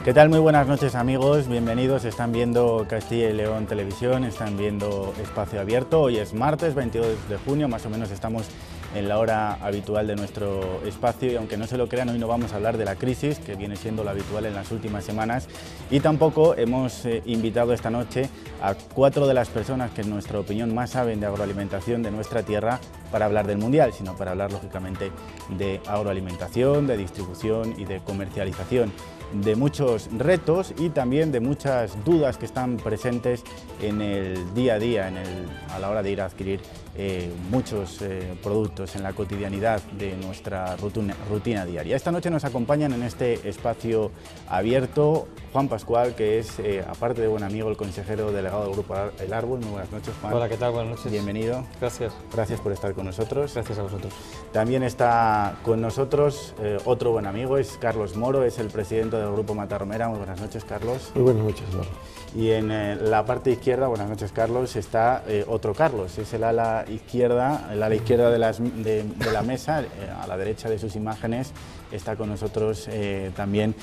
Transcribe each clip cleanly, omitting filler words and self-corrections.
¿Qué tal? Muy buenas noches, amigos, bienvenidos. Están viendo Castilla y León Televisión, están viendo Espacio Abierto. Hoy es martes 22 de junio, más o menos estamos en la hora habitual de nuestro espacio y aunque no se lo crean, hoy no vamos a hablar de la crisis, que viene siendo lo habitual en las últimas semanas, y tampoco hemos invitado esta noche a 4 de las personas que en nuestra opinión más saben de agroalimentación de nuestra tierra para hablar del Mundial, sino para hablar lógicamente de agroalimentación, de distribución y de comercialización, de muchos retos y también de muchas dudas que están presentes en el día a día, a la hora de ir a adquirir muchos productos en la cotidianidad de nuestra rutina diaria. Esta noche nos acompañan en este espacio abierto Juan Pascual, que es, aparte de buen amigo, el consejero delegado del Grupo El Árbol. Muy buenas noches, Juan. Hola, ¿qué tal? Buenas noches. Bienvenido. Gracias. Gracias por estar con nosotros. Gracias a vosotros. También está con nosotros otro buen amigo, es Carlos Moro, es el presidente del Grupo Matarromera. Muy buenas noches, Carlos. Muy buenas noches, Eduardo. Y en la parte izquierda, buenas noches, Carlos, está otro Carlos, es el ala izquierda de la mesa, a la derecha de sus imágenes está con nosotros también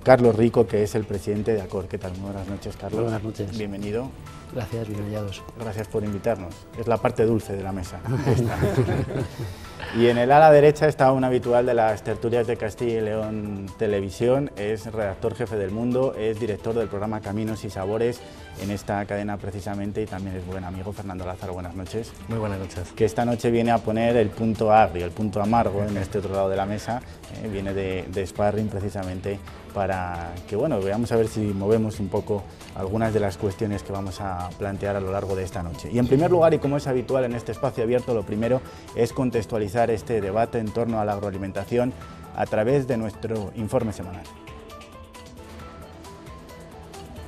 Carlos Rico, que es el presidente de ACOR. ¿Qué tal? Muy buenas noches, Carlos. Buenas noches. Bienvenido. Gracias, bien hallados. Gracias por invitarnos. Es la parte dulce de la mesa. Y en el ala derecha está un habitual de las tertulias de Castilla y León Televisión, es redactor jefe del Mundo, es director del programa Caminos y Sabores en esta cadena precisamente y también es buen amigo Fernando Lázaro. Buenas noches. Muy buenas noches. Que esta noche viene a poner el punto agrio, el punto amargo en este otro lado de la mesa, viene de sparring precisamente para que, bueno, veamos a ver si movemos un poco algunas de las cuestiones que vamos a plantear a lo largo de esta noche. Y en primer lugar, y como es habitual en este espacio abierto, lo primero es contextualizar este debate en torno a la agroalimentación a través de nuestro informe semanal.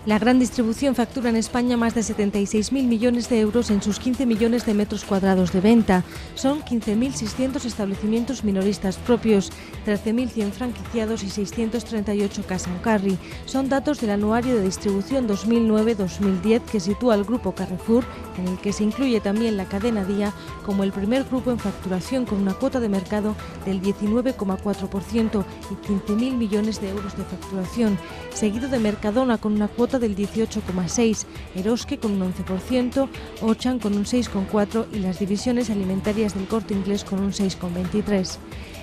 La gran distribución factura en España más de 76.000 millones de euros en sus 15 millones de metros cuadrados de venta. Son 15.600 establecimientos minoristas propios, 13.100 franquiciados y 638 cash and carry. Son datos del Anuario de Distribución 2009-2010 que sitúa al grupo Carrefour, en el que se incluye también la cadena Día, como el primer grupo en facturación con una cuota de mercado del 19,4% y 15.000 millones de euros de facturación, seguido de Mercadona con una cuota del 18,6%, Eroski con un 11%, Auchan con un 6,4% y las divisiones alimentarias del Corte Inglés con un 6,23%.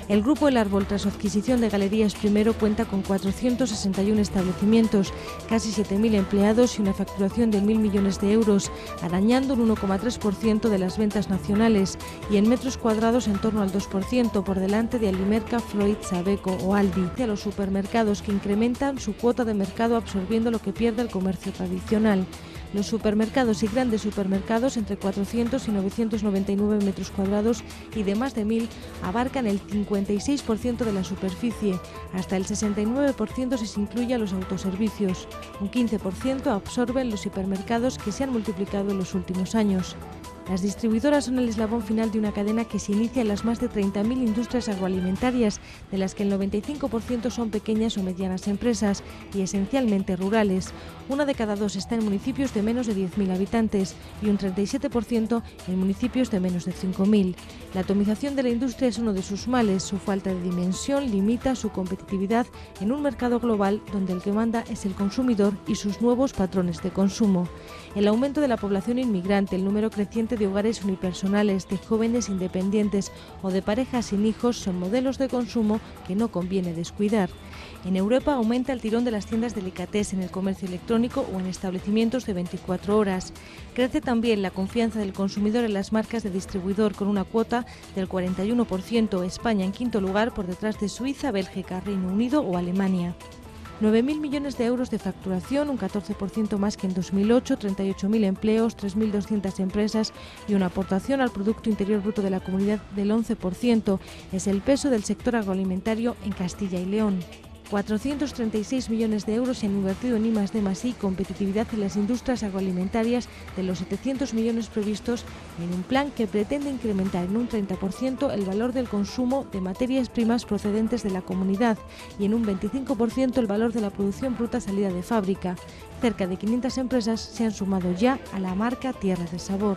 El Grupo El Árbol, tras su adquisición de Galerías Primero, cuenta con 461 establecimientos, casi 7.000 empleados y una facturación de 1.000 millones de euros, arañando un 1,3% de las ventas nacionales y en metros cuadrados en torno al 2%, por delante de Alimerca, Freud, Sabeco o Aldi. A los supermercados, que incrementan su cuota de mercado absorbiendo lo que pierde el comercio tradicional. Los supermercados y grandes supermercados, entre 400 y 999 metros cuadrados y de más de 1.000, abarcan el 56% de la superficie, hasta el 69% si se incluye a los autoservicios. Un 15% absorben los hipermercados, que se han multiplicado en los últimos años. Las distribuidoras son el eslabón final de una cadena que se inicia en las más de 30.000 industrias agroalimentarias, de las que el 95% son pequeñas o medianas empresas y esencialmente rurales. 1 de cada 2 está en municipios de menos de 10.000 habitantes y un 37% en municipios de menos de 5.000. La atomización de la industria es uno de sus males. Su falta de dimensión limita su competitividad en un mercado global donde el que manda es el consumidor y sus nuevos patrones de consumo. El aumento de la población inmigrante, el número creciente de hogares unipersonales, de jóvenes independientes o de parejas sin hijos son modelos de consumo que no conviene descuidar. En Europa aumenta el tirón de las tiendas delicatessen en el comercio electrónico o en establecimientos de 24 horas. Crece también la confianza del consumidor en las marcas de distribuidor, con una cuota del 41%, España en quinto lugar, por detrás de Suiza, Bélgica, Reino Unido o Alemania. 9.000 millones de euros de facturación, un 14% más que en 2008, 38.000 empleos, 3.200 empresas y una aportación al Producto Interior Bruto de la comunidad del 11%. Es el peso del sector agroalimentario en Castilla y León. 436 millones de euros se han invertido en I+D+I, competitividad en las industrias agroalimentarias, de los 700 millones previstos en un plan que pretende incrementar en un 30% el valor del consumo de materias primas procedentes de la comunidad y en un 25% el valor de la producción bruta salida de fábrica. Cerca de 500 empresas se han sumado ya a la marca Tierra de Sabor.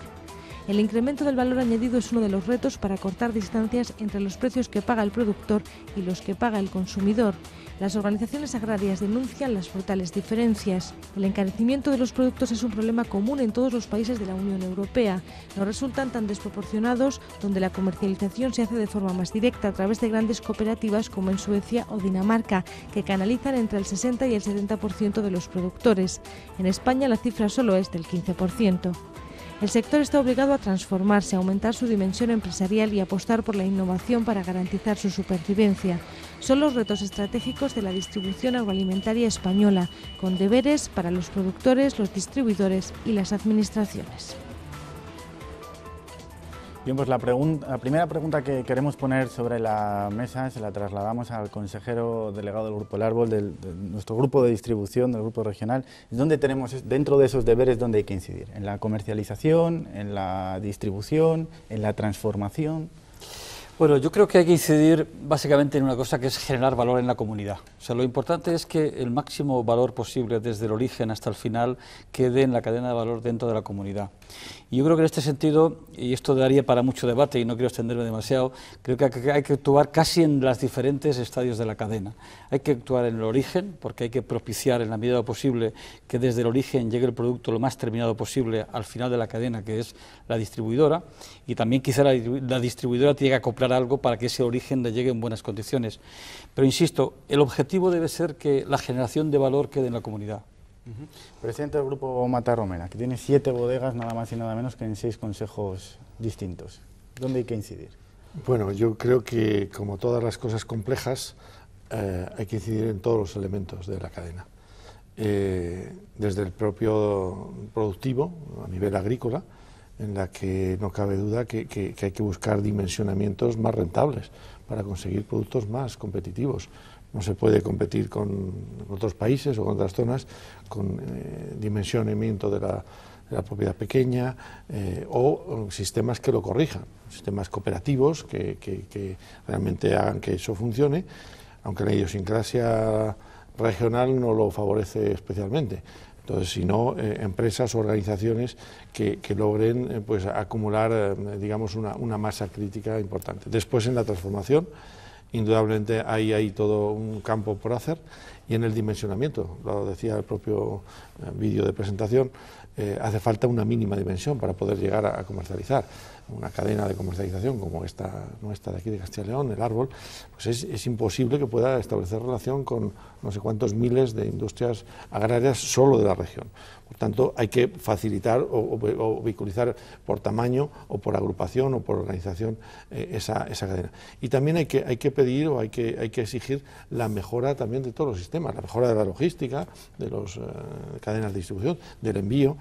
El incremento del valor añadido es uno de los retos para cortar distancias entre los precios que paga el productor y los que paga el consumidor. Las organizaciones agrarias denuncian las brutales diferencias. El encarecimiento de los productos es un problema común en todos los países de la Unión Europea. No resultan tan desproporcionados donde la comercialización se hace de forma más directa a través de grandes cooperativas como en Suecia o Dinamarca, que canalizan entre el 60 y el 70% de los productores. En España la cifra solo es del 15%. El sector está obligado a transformarse, a aumentar su dimensión empresarial y apostar por la innovación para garantizar su supervivencia. Son los retos estratégicos de la distribución agroalimentaria española, con deberes para los productores, los distribuidores y las administraciones. Bien, pues la primera pregunta que queremos poner sobre la mesa se la trasladamos al consejero delegado del Grupo El Árbol, de nuestro grupo de distribución, del grupo regional. ¿Dónde tenemos, dentro de esos deberes, dónde hay que incidir? ¿En la comercialización, en la distribución, en la transformación? Bueno, yo creo que hay que incidir básicamente en una cosa que es generar valor en la comunidad. O sea, lo importante es que el máximo valor posible desde el origen hasta el final quede en la cadena de valor dentro de la comunidad. Y yo creo que en este sentido, y esto daría para mucho debate y no quiero extenderme demasiado, creo que hay que actuar casi en los diferentes estadios de la cadena. Hay que actuar en el origen, porque hay que propiciar en la medida posible que desde el origen llegue el producto lo más terminado posible al final de la cadena, que es la distribuidora, y también quizá la distribuidora tiene que acoplar algo para que ese origen le llegue en buenas condiciones. Pero insisto, el objetivo debe ser que la generación de valor quede en la comunidad. Presidente del Grupo Mata Romera, que tiene 7 bodegas nada más y nada menos que en 6 consejos distintos. ¿Dónde hay que incidir? Bueno, yo creo que como todas las cosas complejas hay que incidir en todos los elementos de la cadena. Desde el propio productivo, a nivel agrícola, en la que no cabe duda que hay que buscar dimensionamientos más rentables para conseguir productos más competitivos. No se puede competir con otros países o con otras zonas con dimensionamiento de la propiedad pequeña o sistemas que lo corrijan, sistemas cooperativos que realmente hagan que eso funcione, aunque la idiosincrasia regional no lo favorece especialmente. Entonces, si no, empresas o organizaciones que logren pues, acumular, digamos, una masa crítica importante. Después, en la transformación, indudablemente hay todo un campo por hacer, y en el dimensionamiento, lo decía el propio vídeo de presentación, hace falta una mínima dimensión para poder llegar a comercializar. Una cadena de comercialización como esta nuestra de aquí de Castilla y León, El Árbol, pues es imposible que pueda establecer relación con no sé cuántos miles de industrias agrarias solo de la región. Por tanto, hay que facilitar o vehiculizar por tamaño o por agrupación o por organización esa cadena. Y también hay que pedir o hay que exigir la mejora también de todos los sistemas, la mejora de la logística, de las cadenas de distribución, del envío,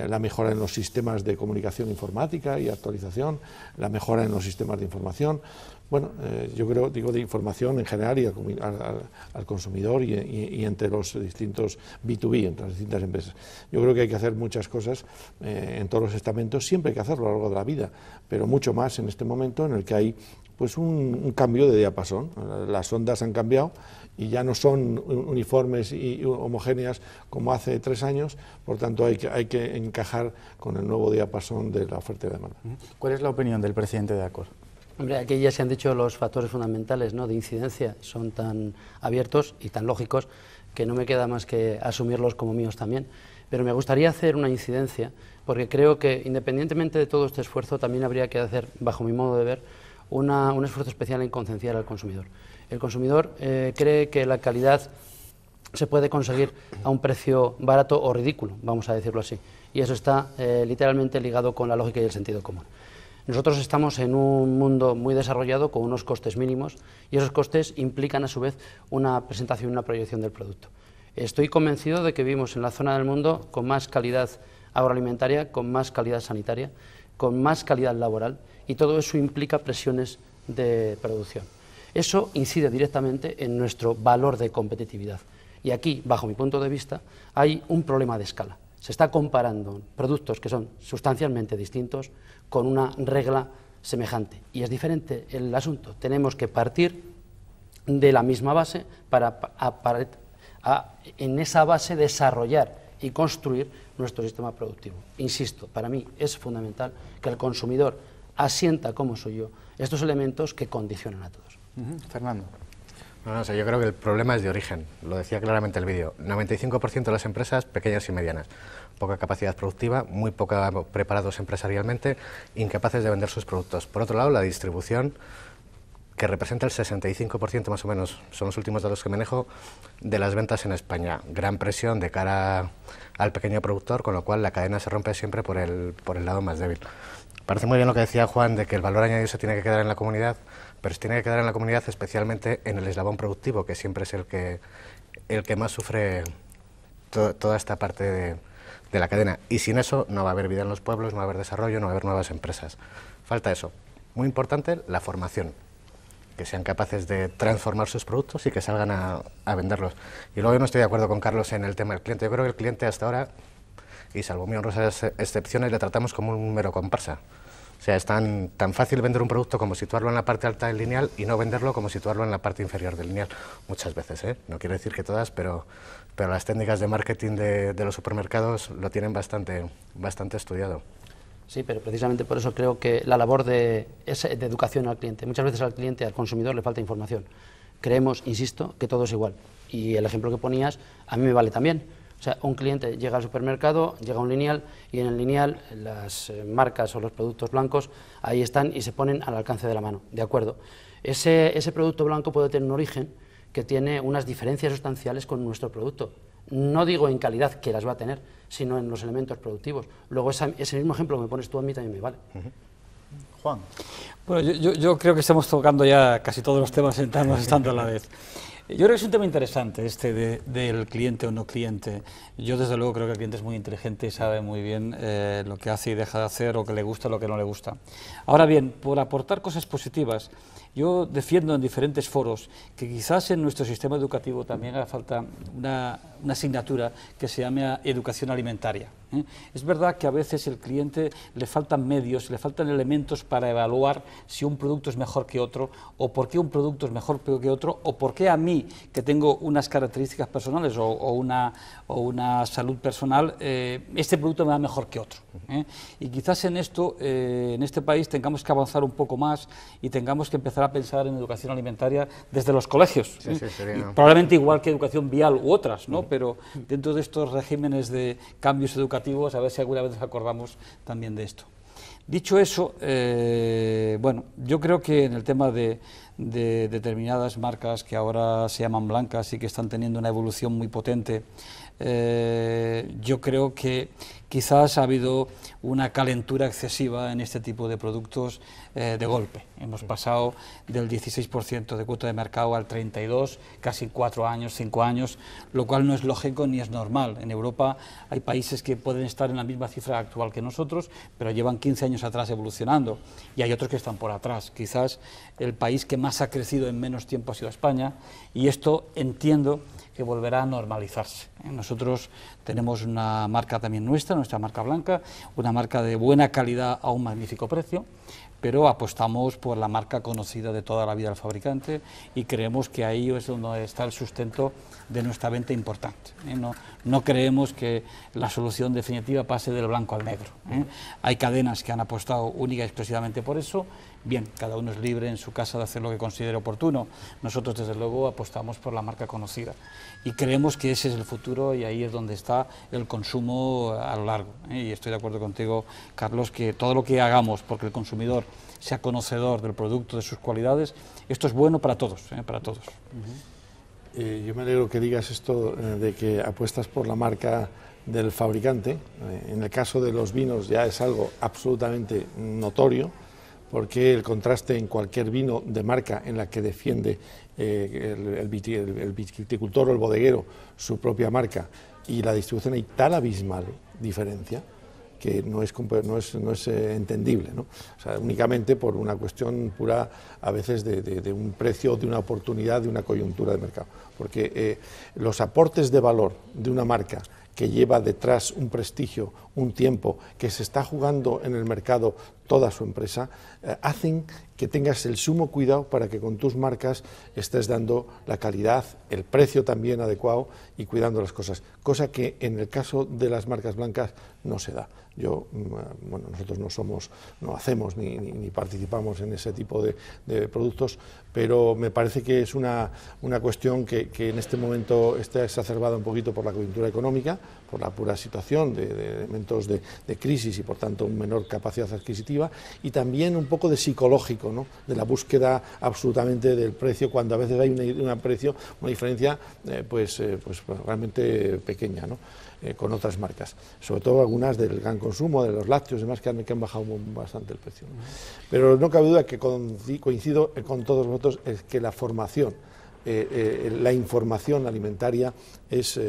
la mejora en los sistemas de comunicación informática y actualización, la mejora en los sistemas de información. Bueno, yo creo, digo, de información en general y al consumidor y entre los distintos B2B, entre las distintas empresas. Yo creo que hay que hacer muchas cosas en todos los estamentos, siempre hay que hacerlo a lo largo de la vida, pero mucho más en este momento en el que hay pues un cambio de diapasón. Las ondas han cambiado y ya no son uniformes y homogéneas como hace 3 años, por tanto hay que encajar con el nuevo diapasón de la oferta y la demanda. ¿Cuál es la opinión del presidente de ACOR? Hombre, aquí ya se han dicho los factores fundamentales, ¿no?, de incidencia, son tan abiertos y tan lógicos que no me queda más que asumirlos como míos también. Pero me gustaría hacer una incidencia, porque creo que independientemente de todo este esfuerzo también habría que hacer, bajo mi modo de ver, un esfuerzo especial en concienciar al consumidor. El consumidor cree que la calidad se puede conseguir a un precio barato o ridículo, vamos a decirlo así, y eso está literalmente ligado con la lógica y el sentido común. Nosotros estamos en un mundo muy desarrollado con unos costes mínimos y esos costes implican a su vez una presentación y una proyección del producto. Estoy convencido de que vivimos en la zona del mundo con más calidad agroalimentaria, con más calidad sanitaria, con más calidad laboral, y todo eso implica presiones de producción. Eso incide directamente en nuestro valor de competitividad. Y aquí, bajo mi punto de vista, hay un problema de escala. Se está comparando productos que son sustancialmente distintos con una regla semejante. Y es diferente el asunto. Tenemos que partir de la misma base para en esa base desarrollar y construir nuestro sistema productivo. Insisto, para mí es fundamental que el consumidor asienta, como soy yo, estos elementos que condicionan a todos. Fernando. No, yo creo que el problema es de origen, lo decía claramente el vídeo. 95% de las empresas pequeñas y medianas, poca capacidad productiva, muy poca preparados empresarialmente, incapaces de vender sus productos. Por otro lado, la distribución, que representa el 65% más o menos, son los últimos datos que manejo, de las ventas en España. Gran presión de cara al pequeño productor, con lo cual la cadena se rompe siempre por el lado más débil. Parece muy bien lo que decía Juan, de que el valor añadido se tiene que quedar en la comunidad, pero se tiene que quedar en la comunidad especialmente en el eslabón productivo, que siempre es el que más sufre toda esta parte de la cadena. Y sin eso no va a haber vida en los pueblos, no va a haber desarrollo, no va a haber nuevas empresas. Falta eso. Muy importante, la formación, que sean capaces de transformar sus productos y que salgan a venderlos. Y luego yo no estoy de acuerdo con Carlos en el tema del cliente. Yo creo que el cliente hasta ahora, y salvo muy honrosas excepciones, le tratamos como un mero comparsa. O sea, es tan fácil vender un producto como situarlo en la parte alta del lineal y no venderlo como situarlo en la parte inferior del lineal. Muchas veces, ¿eh? No quiero decir que todas, pero las técnicas de marketing de los supermercados lo tienen bastante estudiado. Sí, pero precisamente por eso creo que la labor de educación al cliente. Muchas veces al cliente, al consumidor, le falta información. Creemos, insisto, que todo es igual. Y el ejemplo que ponías, a mí me vale también. O sea, un cliente llega al supermercado, llega a un lineal y en el lineal las marcas o los productos blancos ahí están y se ponen al alcance de la mano, ¿de acuerdo? Ese producto blanco puede tener un origen que tiene unas diferencias sustanciales con nuestro producto. No digo en calidad, que las va a tener, sino en los elementos productivos. Luego ese mismo ejemplo que me pones tú a mí también me vale. Juan. Bueno, yo creo que estamos tocando ya casi todos los temas estando a la vez. Yo creo que es un tema interesante este del cliente o no cliente. Yo desde luego creo que el cliente es muy inteligente y sabe muy bien lo que hace y deja de hacer, o que le gusta o lo que no le gusta. Ahora bien, por aportar cosas positivas, yo defiendo en diferentes foros que quizás en nuestro sistema educativo también haga falta una asignatura que se llame educación alimentaria. Es verdad que a veces el cliente le faltan medios, le faltan elementos para evaluar si un producto es mejor que otro, o por qué un producto es mejor que otro, o por qué a mí, que tengo unas características personales o una salud personal, este producto me va mejor que otro. Y quizás en esto, en este país, tengamos que avanzar un poco más y tengamos que empezar a pensar en educación alimentaria desde los colegios. Sí, sería... Probablemente igual que educación vial u otras, ¿no? Pero dentro de estos regímenes de cambios educativos, a ver si alguna vez nos acordamos también de esto. Dicho eso, bueno, yo creo que en el tema de determinadas marcas que ahora se llaman blancas y que están teniendo una evolución muy potente, yo creo que quizás ha habido una calentura excesiva en este tipo de productos de golpe. Hemos pasado del 16% de cuota de mercado al 32%, casi 4 años, 5 años, lo cual no es lógico ni es normal. En Europa hay países que pueden estar en la misma cifra actual que nosotros, pero llevan 15 años atrás evolucionando, y hay otros que están por atrás. Quizás el país que más ha crecido en menos tiempo ha sido España, y esto entiendo que volverá a normalizarse. Nosotros tenemos una marca también nuestra marca blanca, una marca de buena calidad a un magnífico precio, pero apostamos por la marca conocida de toda la vida del fabricante y creemos que ahí es donde está el sustento de nuestra venta importante. No creemos que la solución definitiva pase del blanco al negro. Hay cadenas que han apostado única y exclusivamente por eso. Bien, cada uno es libre en su casa de hacer lo que considere oportuno. Nosotros, desde luego, apostamos por la marca conocida y creemos que ese es el futuro, y ahí es donde está el consumo a lo largo. Y estoy de acuerdo contigo, Carlos, que todo lo que hagamos porque el consumidor sea conocedor del producto, de sus cualidades, esto es bueno para todos, para todos. Yo me alegro que digas esto de que apuestas por la marca del fabricante. En el caso de los vinos ya es algo absolutamente notorio, porque el contraste en cualquier vino de marca en la que defiende el viticultor o el bodeguero su propia marca y la distribución, hay tal abismal diferencia que no es entendible, ¿no? O sea, únicamente por una cuestión pura, a veces, de un precio, de una oportunidad, de una coyuntura de mercado. Porque los aportes de valor de una marca que lleva detrás un prestigio, un tiempo, que se está jugando en el mercado toda su empresa, hacen que tengas el sumo cuidado para que con tus marcas estés dando la calidad, el precio también adecuado y cuidando las cosas, cosa que en el caso de las marcas blancas no se da. Bueno, nosotros no hacemos ni participamos en ese tipo de productos, pero me parece que es una cuestión que en este momento está exacerbada un poquito por la coyuntura económica, por la pura situación de elementos de crisis y por tanto una menor capacidad adquisitiva, y también un poco de psicológico, ¿no?, de la búsqueda absolutamente del precio, cuando a veces hay una diferencia pues realmente pequeña, ¿no?, con otras marcas, sobre todo algunas del gran consumo, de los lácteos y demás, que han bajado bastante el precio, ¿no? Pero no cabe duda que coincido con todos vosotros, es que la formación, la información alimentaria es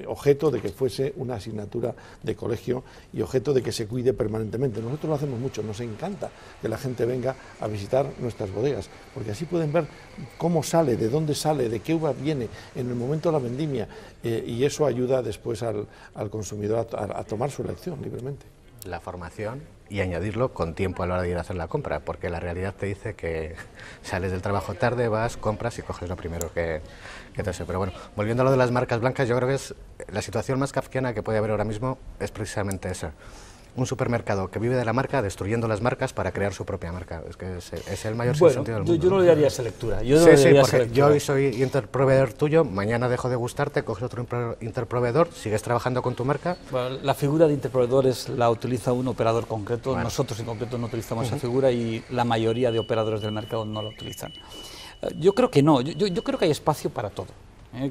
objeto de que fuese una asignatura de colegio y objeto de que se cuide permanentemente. Nosotros lo hacemos mucho, nos encanta que la gente venga a visitar nuestras bodegas, porque así pueden ver cómo sale, de dónde sale, de qué uva viene en el momento de la vendimia, y eso ayuda después al consumidor a tomar su elección libremente. La formación y añadirlo con tiempo a la hora de ir a hacer la compra, porque la realidad te dice que sales del trabajo tarde, vas, compras y coges lo primero que te hace. Pero bueno, volviendo a lo de las marcas blancas, yo creo que es la situación más kafkiana que puede haber ahora mismo, es precisamente esa. Un supermercado que vive de la marca, destruyendo las marcas para crear su propia marca. Es que es el mayor sentido del mundo. Yo no le daría esa lectura. Yo hoy soy interproveedor tuyo, mañana dejo de gustarte, coges otro interproveedor, sigues trabajando con tu marca. Bueno, la figura de interproveedores la utiliza un operador concreto, bueno, nosotros en concreto no utilizamos esa figura y la mayoría de operadores del mercado no la utilizan. Yo creo que no, yo creo que hay espacio para todo.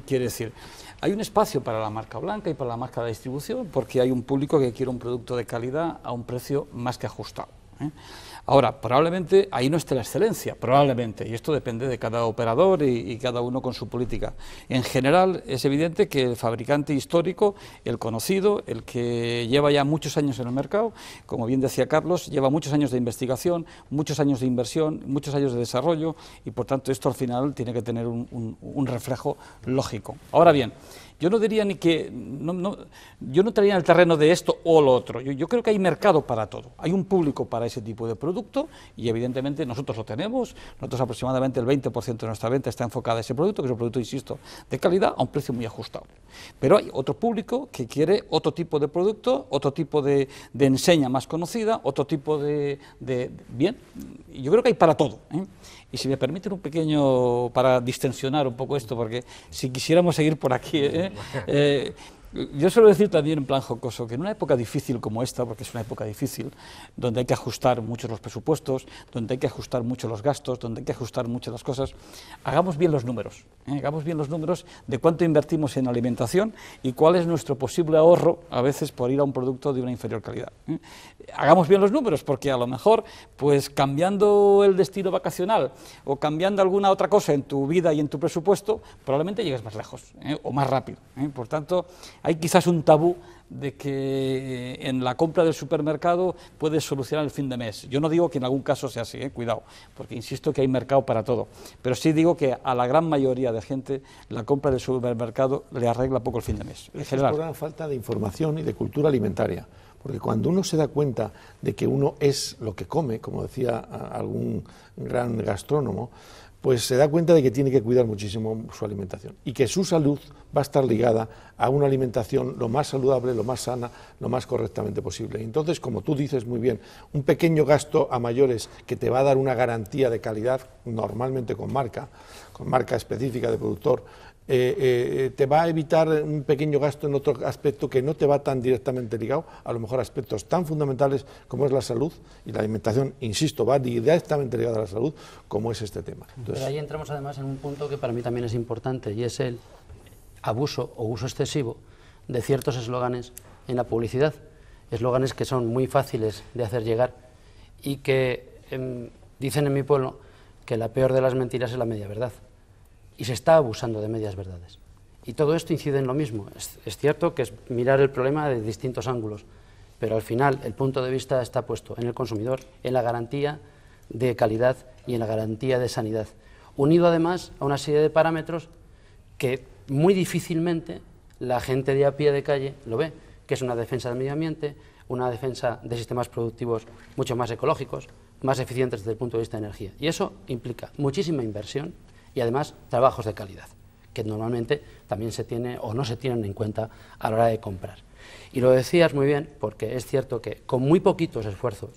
Quiere decir, hay un espacio para la marca blanca y para la marca de distribución porque hay un público que quiere un producto de calidad a un precio más que ajustado. Ahora, probablemente ahí no esté la excelencia, probablemente, y esto depende de cada operador y cada uno con su política. En general, es evidente que el fabricante histórico, el conocido, el que lleva ya muchos años en el mercado, como bien decía Carlos, lleva muchos años de investigación, muchos años de inversión, muchos años de desarrollo, y por tanto esto al final tiene que tener un reflejo lógico. Ahora bien, yo no diría ni que, yo no entraría en el terreno de esto o lo otro. Yo creo que hay mercado para todo. Hay un público para ese tipo de producto y evidentemente nosotros lo tenemos. Nosotros aproximadamente el 20% de nuestra venta está enfocada a ese producto, que es un producto, insisto, de calidad a un precio muy ajustado. Pero hay otro público que quiere otro tipo de producto, otro tipo de enseña más conocida, otro tipo de bien. Yo creo que hay para todo, ¿eh? Y si me permiten un pequeño, para distensionar un poco esto, porque si quisiéramos seguir por aquí, yo suelo decir también en plan jocoso que en una época difícil como esta, porque es una época difícil, donde hay que ajustar mucho los presupuestos, donde hay que ajustar mucho los gastos, donde hay que ajustar mucho las cosas, hagamos bien los números, hagamos bien los números de cuánto invertimos en alimentación y cuál es nuestro posible ahorro a veces por ir a un producto de una inferior calidad. Hagamos bien los números, porque a lo mejor, pues cambiando el destino vacacional o cambiando alguna otra cosa en tu vida y en tu presupuesto, probablemente llegues más lejos o más rápido. Por tanto, hay quizás un tabú de que en la compra del supermercado puedes solucionar el fin de mes. Yo no digo que en algún caso sea así, cuidado, porque insisto que hay mercado para todo, pero sí digo que a la gran mayoría de gente la compra del supermercado le arregla poco el fin de mes. En general. Es por una falta de información y de cultura alimentaria, porque cuando uno se da cuenta de que uno es lo que come, como decía algún gran gastrónomo, pues se da cuenta de que tiene que cuidar muchísimo su alimentación y que su salud va a estar ligada a una alimentación lo más saludable, lo más sana, lo más correctamente posible. Entonces, como tú dices muy bien, un pequeño gasto a mayores que te va a dar una garantía de calidad, normalmente con marca específica de productor, te va a evitar un pequeño gasto en otro aspecto que no te va tan directamente ligado, a lo mejor aspectos tan fundamentales como es la salud, y la alimentación, insisto, va directamente ligada a la salud, como es este tema. Entonces, pero ahí entramos además en un punto que para mí también es importante, y es el abuso o uso excesivo de ciertos eslóganes en la publicidad, eslóganes que son muy fáciles de hacer llegar y que dicen en mi pueblo que la peor de las mentiras es la media verdad. Y se está abusando de medias verdades. Y todo esto incide en lo mismo. Es cierto que es mirar el problema de distintos ángulos, pero al final el punto de vista está puesto en el consumidor, en la garantía de calidad y en la garantía de sanidad, unido además a una serie de parámetros que muy difícilmente la gente de a pie de calle lo ve, que es una defensa del medio ambiente, una defensa de sistemas productivos mucho más ecológicos, más eficientes desde el punto de vista de energía. Y eso implica muchísima inversión y además trabajos de calidad, que normalmente también se tiene o no se tienen en cuenta a la hora de comprar. Y lo decías muy bien, porque es cierto que con muy poquitos esfuerzos,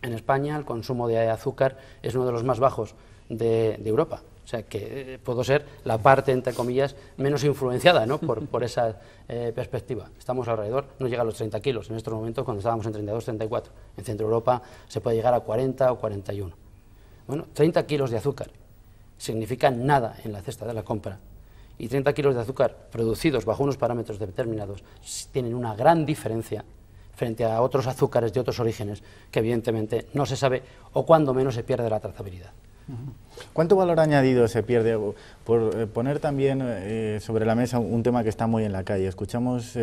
en España el consumo de azúcar es uno de los más bajos de Europa. O sea, que puedo ser la parte, entre comillas, menos influenciada, ¿no? por esa perspectiva. Estamos alrededor, no llega a los 30 kilos en estos momentos, cuando estábamos en 32, 34. En Centro Europa se puede llegar a 40 o 41. Bueno, 30 kilos de azúcar significan nada en la cesta de la compra. Y 30 kilos de azúcar producidos bajo unos parámetros determinados tienen una gran diferencia frente a otros azúcares de otros orígenes que evidentemente no se sabe o cuando menos se pierde la trazabilidad. ¿Cuánto valor añadido se pierde? Por poner también sobre la mesa un tema que está muy en la calle. Escuchamos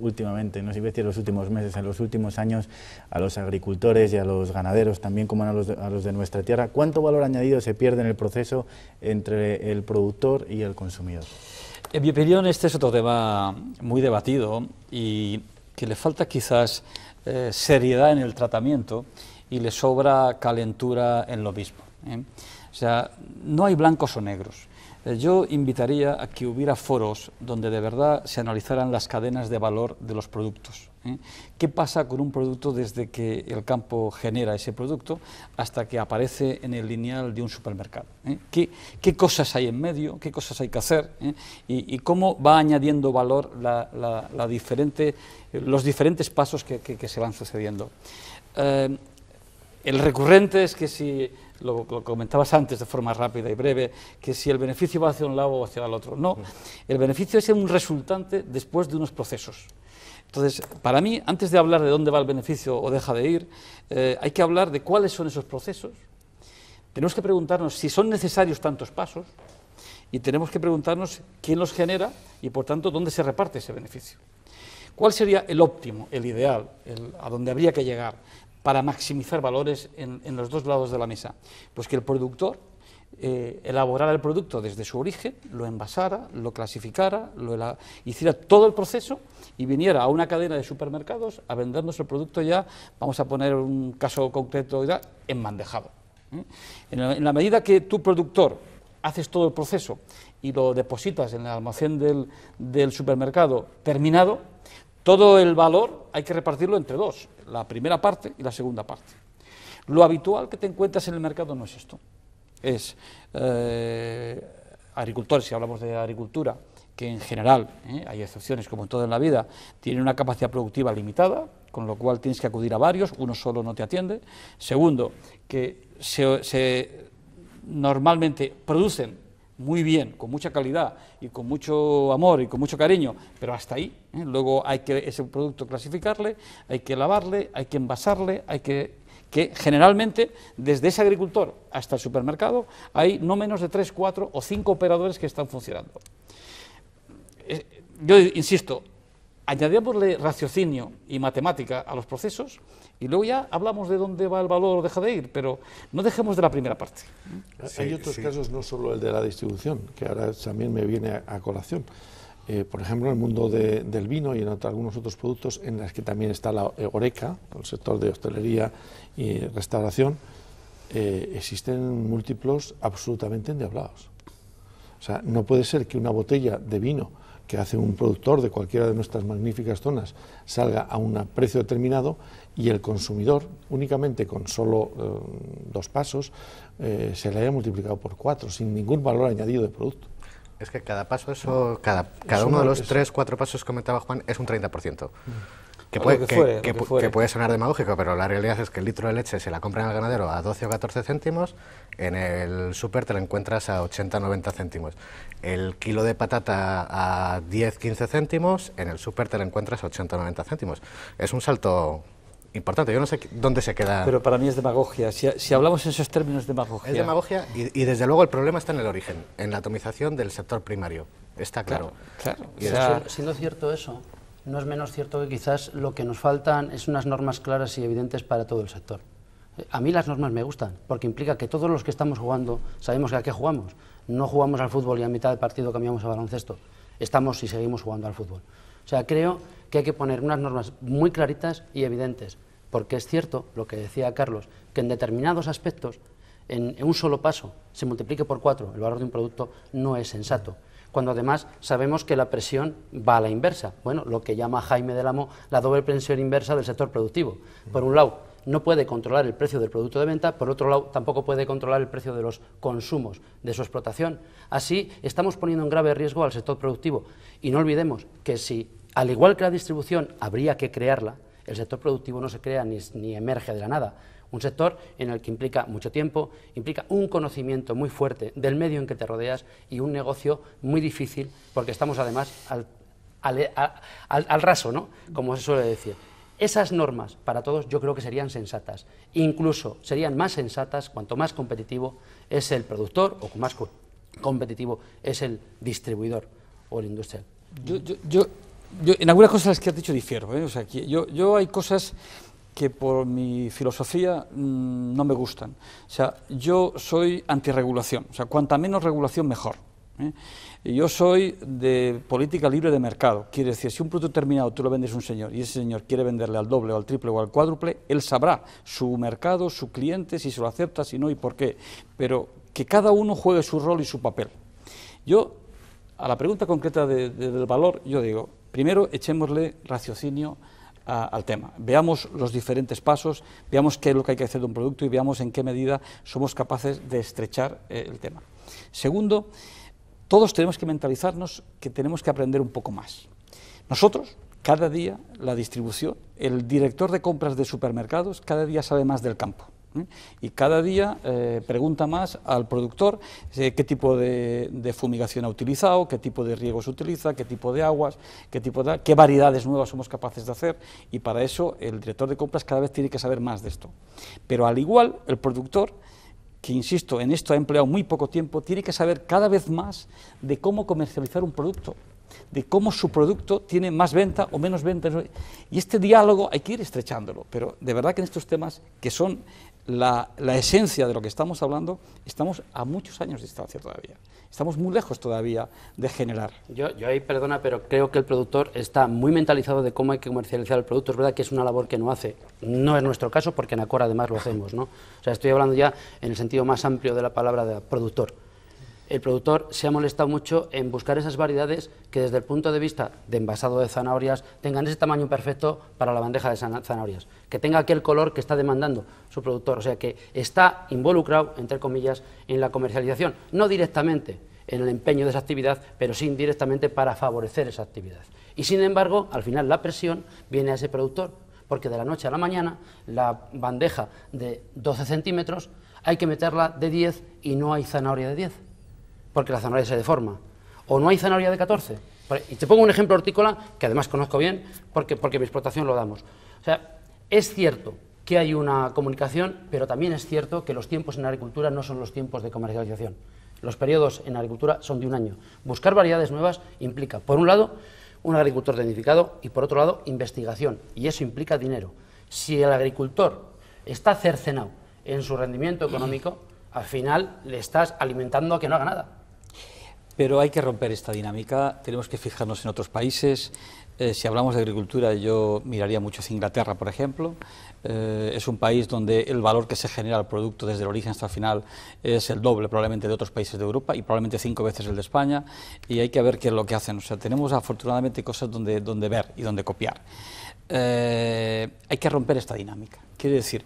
últimamente, no sé si decir los últimos meses, en los últimos años, a los agricultores y a los ganaderos, también como a los de nuestra tierra. ¿Cuánto valor añadido se pierde en el proceso entre el productor y el consumidor? En mi opinión, este es otro tema muy debatido y que le falta quizás seriedad en el tratamiento y le sobra calentura en lo mismo. O sea, no hay blancos o negros. Yo invitaría a que hubiera foros donde de verdad se analizaran las cadenas de valor de los productos. ¿Qué pasa con un producto desde que el campo genera ese producto hasta que aparece en el lineal de un supermercado? ¿Qué cosas hay en medio? ¿Qué cosas hay que hacer? Y cómo va añadiendo valor los diferentes pasos que se van sucediendo. El recurrente es que si, lo comentabas antes de forma rápida y breve, que si el beneficio va hacia un lado o hacia el otro. No, el beneficio es un resultante después de unos procesos. Entonces, para mí, antes de hablar de dónde va el beneficio o deja de ir, hay que hablar de cuáles son esos procesos. Tenemos que preguntarnos si son necesarios tantos pasos y tenemos que preguntarnos quién los genera y, por tanto, dónde se reparte ese beneficio. ¿Cuál sería el óptimo, el ideal, a dónde habría que llegar para maximizar valores en los dos lados de la mesa? Pues que el productor elaborara el producto desde su origen, lo envasara, lo clasificara, hiciera todo el proceso y viniera a una cadena de supermercados a vendernos el producto ya, vamos a poner un caso concreto ya, enbandejado. En la medida que tu productor haces todo el proceso y lo depositas en el almacén del supermercado terminado, todo el valor hay que repartirlo entre dos, la primera parte y la segunda parte. Lo habitual que te encuentras en el mercado no es esto. Es agricultores, si hablamos de agricultura, que en general, hay excepciones como en todo en la vida, tienen una capacidad productiva limitada, con lo cual tienes que acudir a varios, uno solo no te atiende. Segundo, que normalmente producen muy bien, con mucha calidad y con mucho amor y con mucho cariño, pero hasta ahí. Luego hay que ese producto clasificarle, hay que lavarle, hay que envasarle, hay que generalmente desde ese agricultor hasta el supermercado hay no menos de 3, 4 o 5 operadores que están funcionando. Yo insisto, añadémosle raciocinio y matemática a los procesos y luego ya hablamos de dónde va el valor o deja de ir, pero no dejemos de la primera parte. Sí, hay otros casos, no solo el de la distribución, que ahora también me viene a colación. Por ejemplo, en el mundo del vino y en algunos otros productos en los que también está la Horeca, el sector de hostelería y restauración, existen múltiplos absolutamente endiablados. O sea, no puede ser que una botella de vino que hace un productor de cualquiera de nuestras magníficas zonas salga a un precio determinado y el consumidor, únicamente con solo 2 pasos, se le haya multiplicado por 4, sin ningún valor añadido de producto. Es que cada paso, cada uno de los 3, 4 pasos que comentaba Juan es un 30%. Que puede sonar demagógico, pero la realidad es que el litro de leche se la compran al ganadero a 12 o 14 céntimos, en el súper te la encuentras a 80 o 90 céntimos. El kilo de patata a 10 15 céntimos, en el súper te la encuentras a 80 o 90 céntimos. Es un salto importante, yo no sé dónde se queda. Pero para mí es demagogia, si hablamos en esos términos, demagogia. Es demagogia y desde luego el problema está en el origen, en la atomización del sector primario, está claro. Claro. Siendo cierto eso, no es menos cierto que quizás lo que nos faltan es unas normas claras y evidentes para todo el sector. A mí las normas me gustan, porque implica que todos los que estamos jugando sabemos a qué jugamos. No jugamos al fútbol y a mitad del partido cambiamos a baloncesto. estamos y seguimos jugando al fútbol. O sea, creo que hay que poner unas normas muy claritas y evidentes, porque es cierto, lo que decía Carlos, que en determinados aspectos, en un solo paso, se multiplique por 4 el valor de un producto, no es sensato, cuando además sabemos que la presión va a la inversa, bueno, lo que llama Jaime del Amo la doble presión inversa del sector productivo. Por un lado, no puede controlar el precio del producto de venta, por otro lado, tampoco puede controlar el precio de los consumos de su explotación. Así, estamos poniendo en grave riesgo al sector productivo, y no olvidemos que si, al igual que la distribución, habría que crearla, el sector productivo no se crea ni emerge de la nada. Un sector en el que implica mucho tiempo, implica un conocimiento muy fuerte del medio en que te rodeas y un negocio muy difícil, porque estamos además al raso, ¿no?, como se suele decir. Esas normas para todos yo creo que serían sensatas, incluso serían más sensatas cuanto más competitivo es el productor o más competitivo es el distribuidor o el industrial. Yo en algunas cosas que has dicho difiero, ¿eh? O sea, yo hay cosas que por mi filosofía no me gustan. O sea, yo soy antirregulación, o sea, cuanta menos regulación mejor, ¿eh? Yo soy de política libre de mercado, quiere decir, si un producto terminado tú lo vendes a un señor y ese señor quiere venderle al doble o al triple o al cuádruple, él sabrá su mercado, su cliente, si se lo acepta, si no y por qué, pero que cada uno juegue su rol y su papel. Yo, a la pregunta concreta del valor, yo digo, primero echémosle raciocinio al tema, veamos los diferentes pasos, veamos qué es lo que hay que hacer de un producto y veamos en qué medida somos capaces de estrechar el tema. Segundo, todos tenemos que mentalizarnos que tenemos que aprender un poco más. Nosotros, cada día, la distribución, el director de compras de supermercados, cada día sabe más del campo, ¿eh? Y cada día pregunta más al productor qué tipo de fumigación ha utilizado, qué tipo de riegos utiliza, qué tipo de aguas, qué variedades nuevas somos capaces de hacer, y para eso el director de compras cada vez tiene que saber más de esto. Pero al igual, el productor, que insisto, en esto ha empleado muy poco tiempo, tiene que saber cada vez más de cómo comercializar un producto, de cómo su producto tiene más venta o menos venta, y este diálogo hay que ir estrechándolo, pero de verdad que en estos temas, que son la esencia de lo que estamos hablando, estamos a muchos años de distancia todavía, estamos muy lejos todavía de generar. Yo ahí, perdona, pero creo que el productor está muy mentalizado de cómo hay que comercializar el producto. Es verdad que es una labor que no hace, no es nuestro caso, porque en Acor además lo hacemos, ¿no? O sea, estoy hablando ya en el sentido más amplio de la palabra de productor. El productor se ha molestado mucho en buscar esas variedades que desde el punto de vista de envasado de zanahorias tengan ese tamaño perfecto para la bandeja de zanahorias, que tenga aquel color que está demandando su productor, o sea que está involucrado, entre comillas, en la comercialización, no directamente en el empeño de esa actividad, pero sí indirectamente para favorecer esa actividad. Y sin embargo, al final la presión viene a ese productor, porque de la noche a la mañana la bandeja de 12 centímetros hay que meterla de 10 y no hay zanahoria de 10. Porque la zanahoria se deforma, o no hay zanahoria de 14. Y te pongo un ejemplo hortícola, que además conozco bien, porque mi explotación lo damos. O sea, es cierto que hay una comunicación, pero también es cierto que los tiempos en agricultura no son los tiempos de comercialización. Los periodos en agricultura son de un año. Buscar variedades nuevas implica, por un lado, un agricultor tecnificado y, por otro lado, investigación, y eso implica dinero. Si el agricultor está cercenado en su rendimiento económico, al final le estás alimentando a que no haga nada. Pero hay que romper esta dinámica, tenemos que fijarnos en otros países. Si hablamos de agricultura, yo miraría mucho hacia Inglaterra, por ejemplo. Es un país donde el valor que se genera al producto desde el origen hasta el final es el doble probablemente de otros países de Europa y probablemente 5 veces el de España, y hay que ver qué es lo que hacen. O sea, tenemos afortunadamente cosas donde ver y donde copiar. Hay que romper esta dinámica, quiere decir...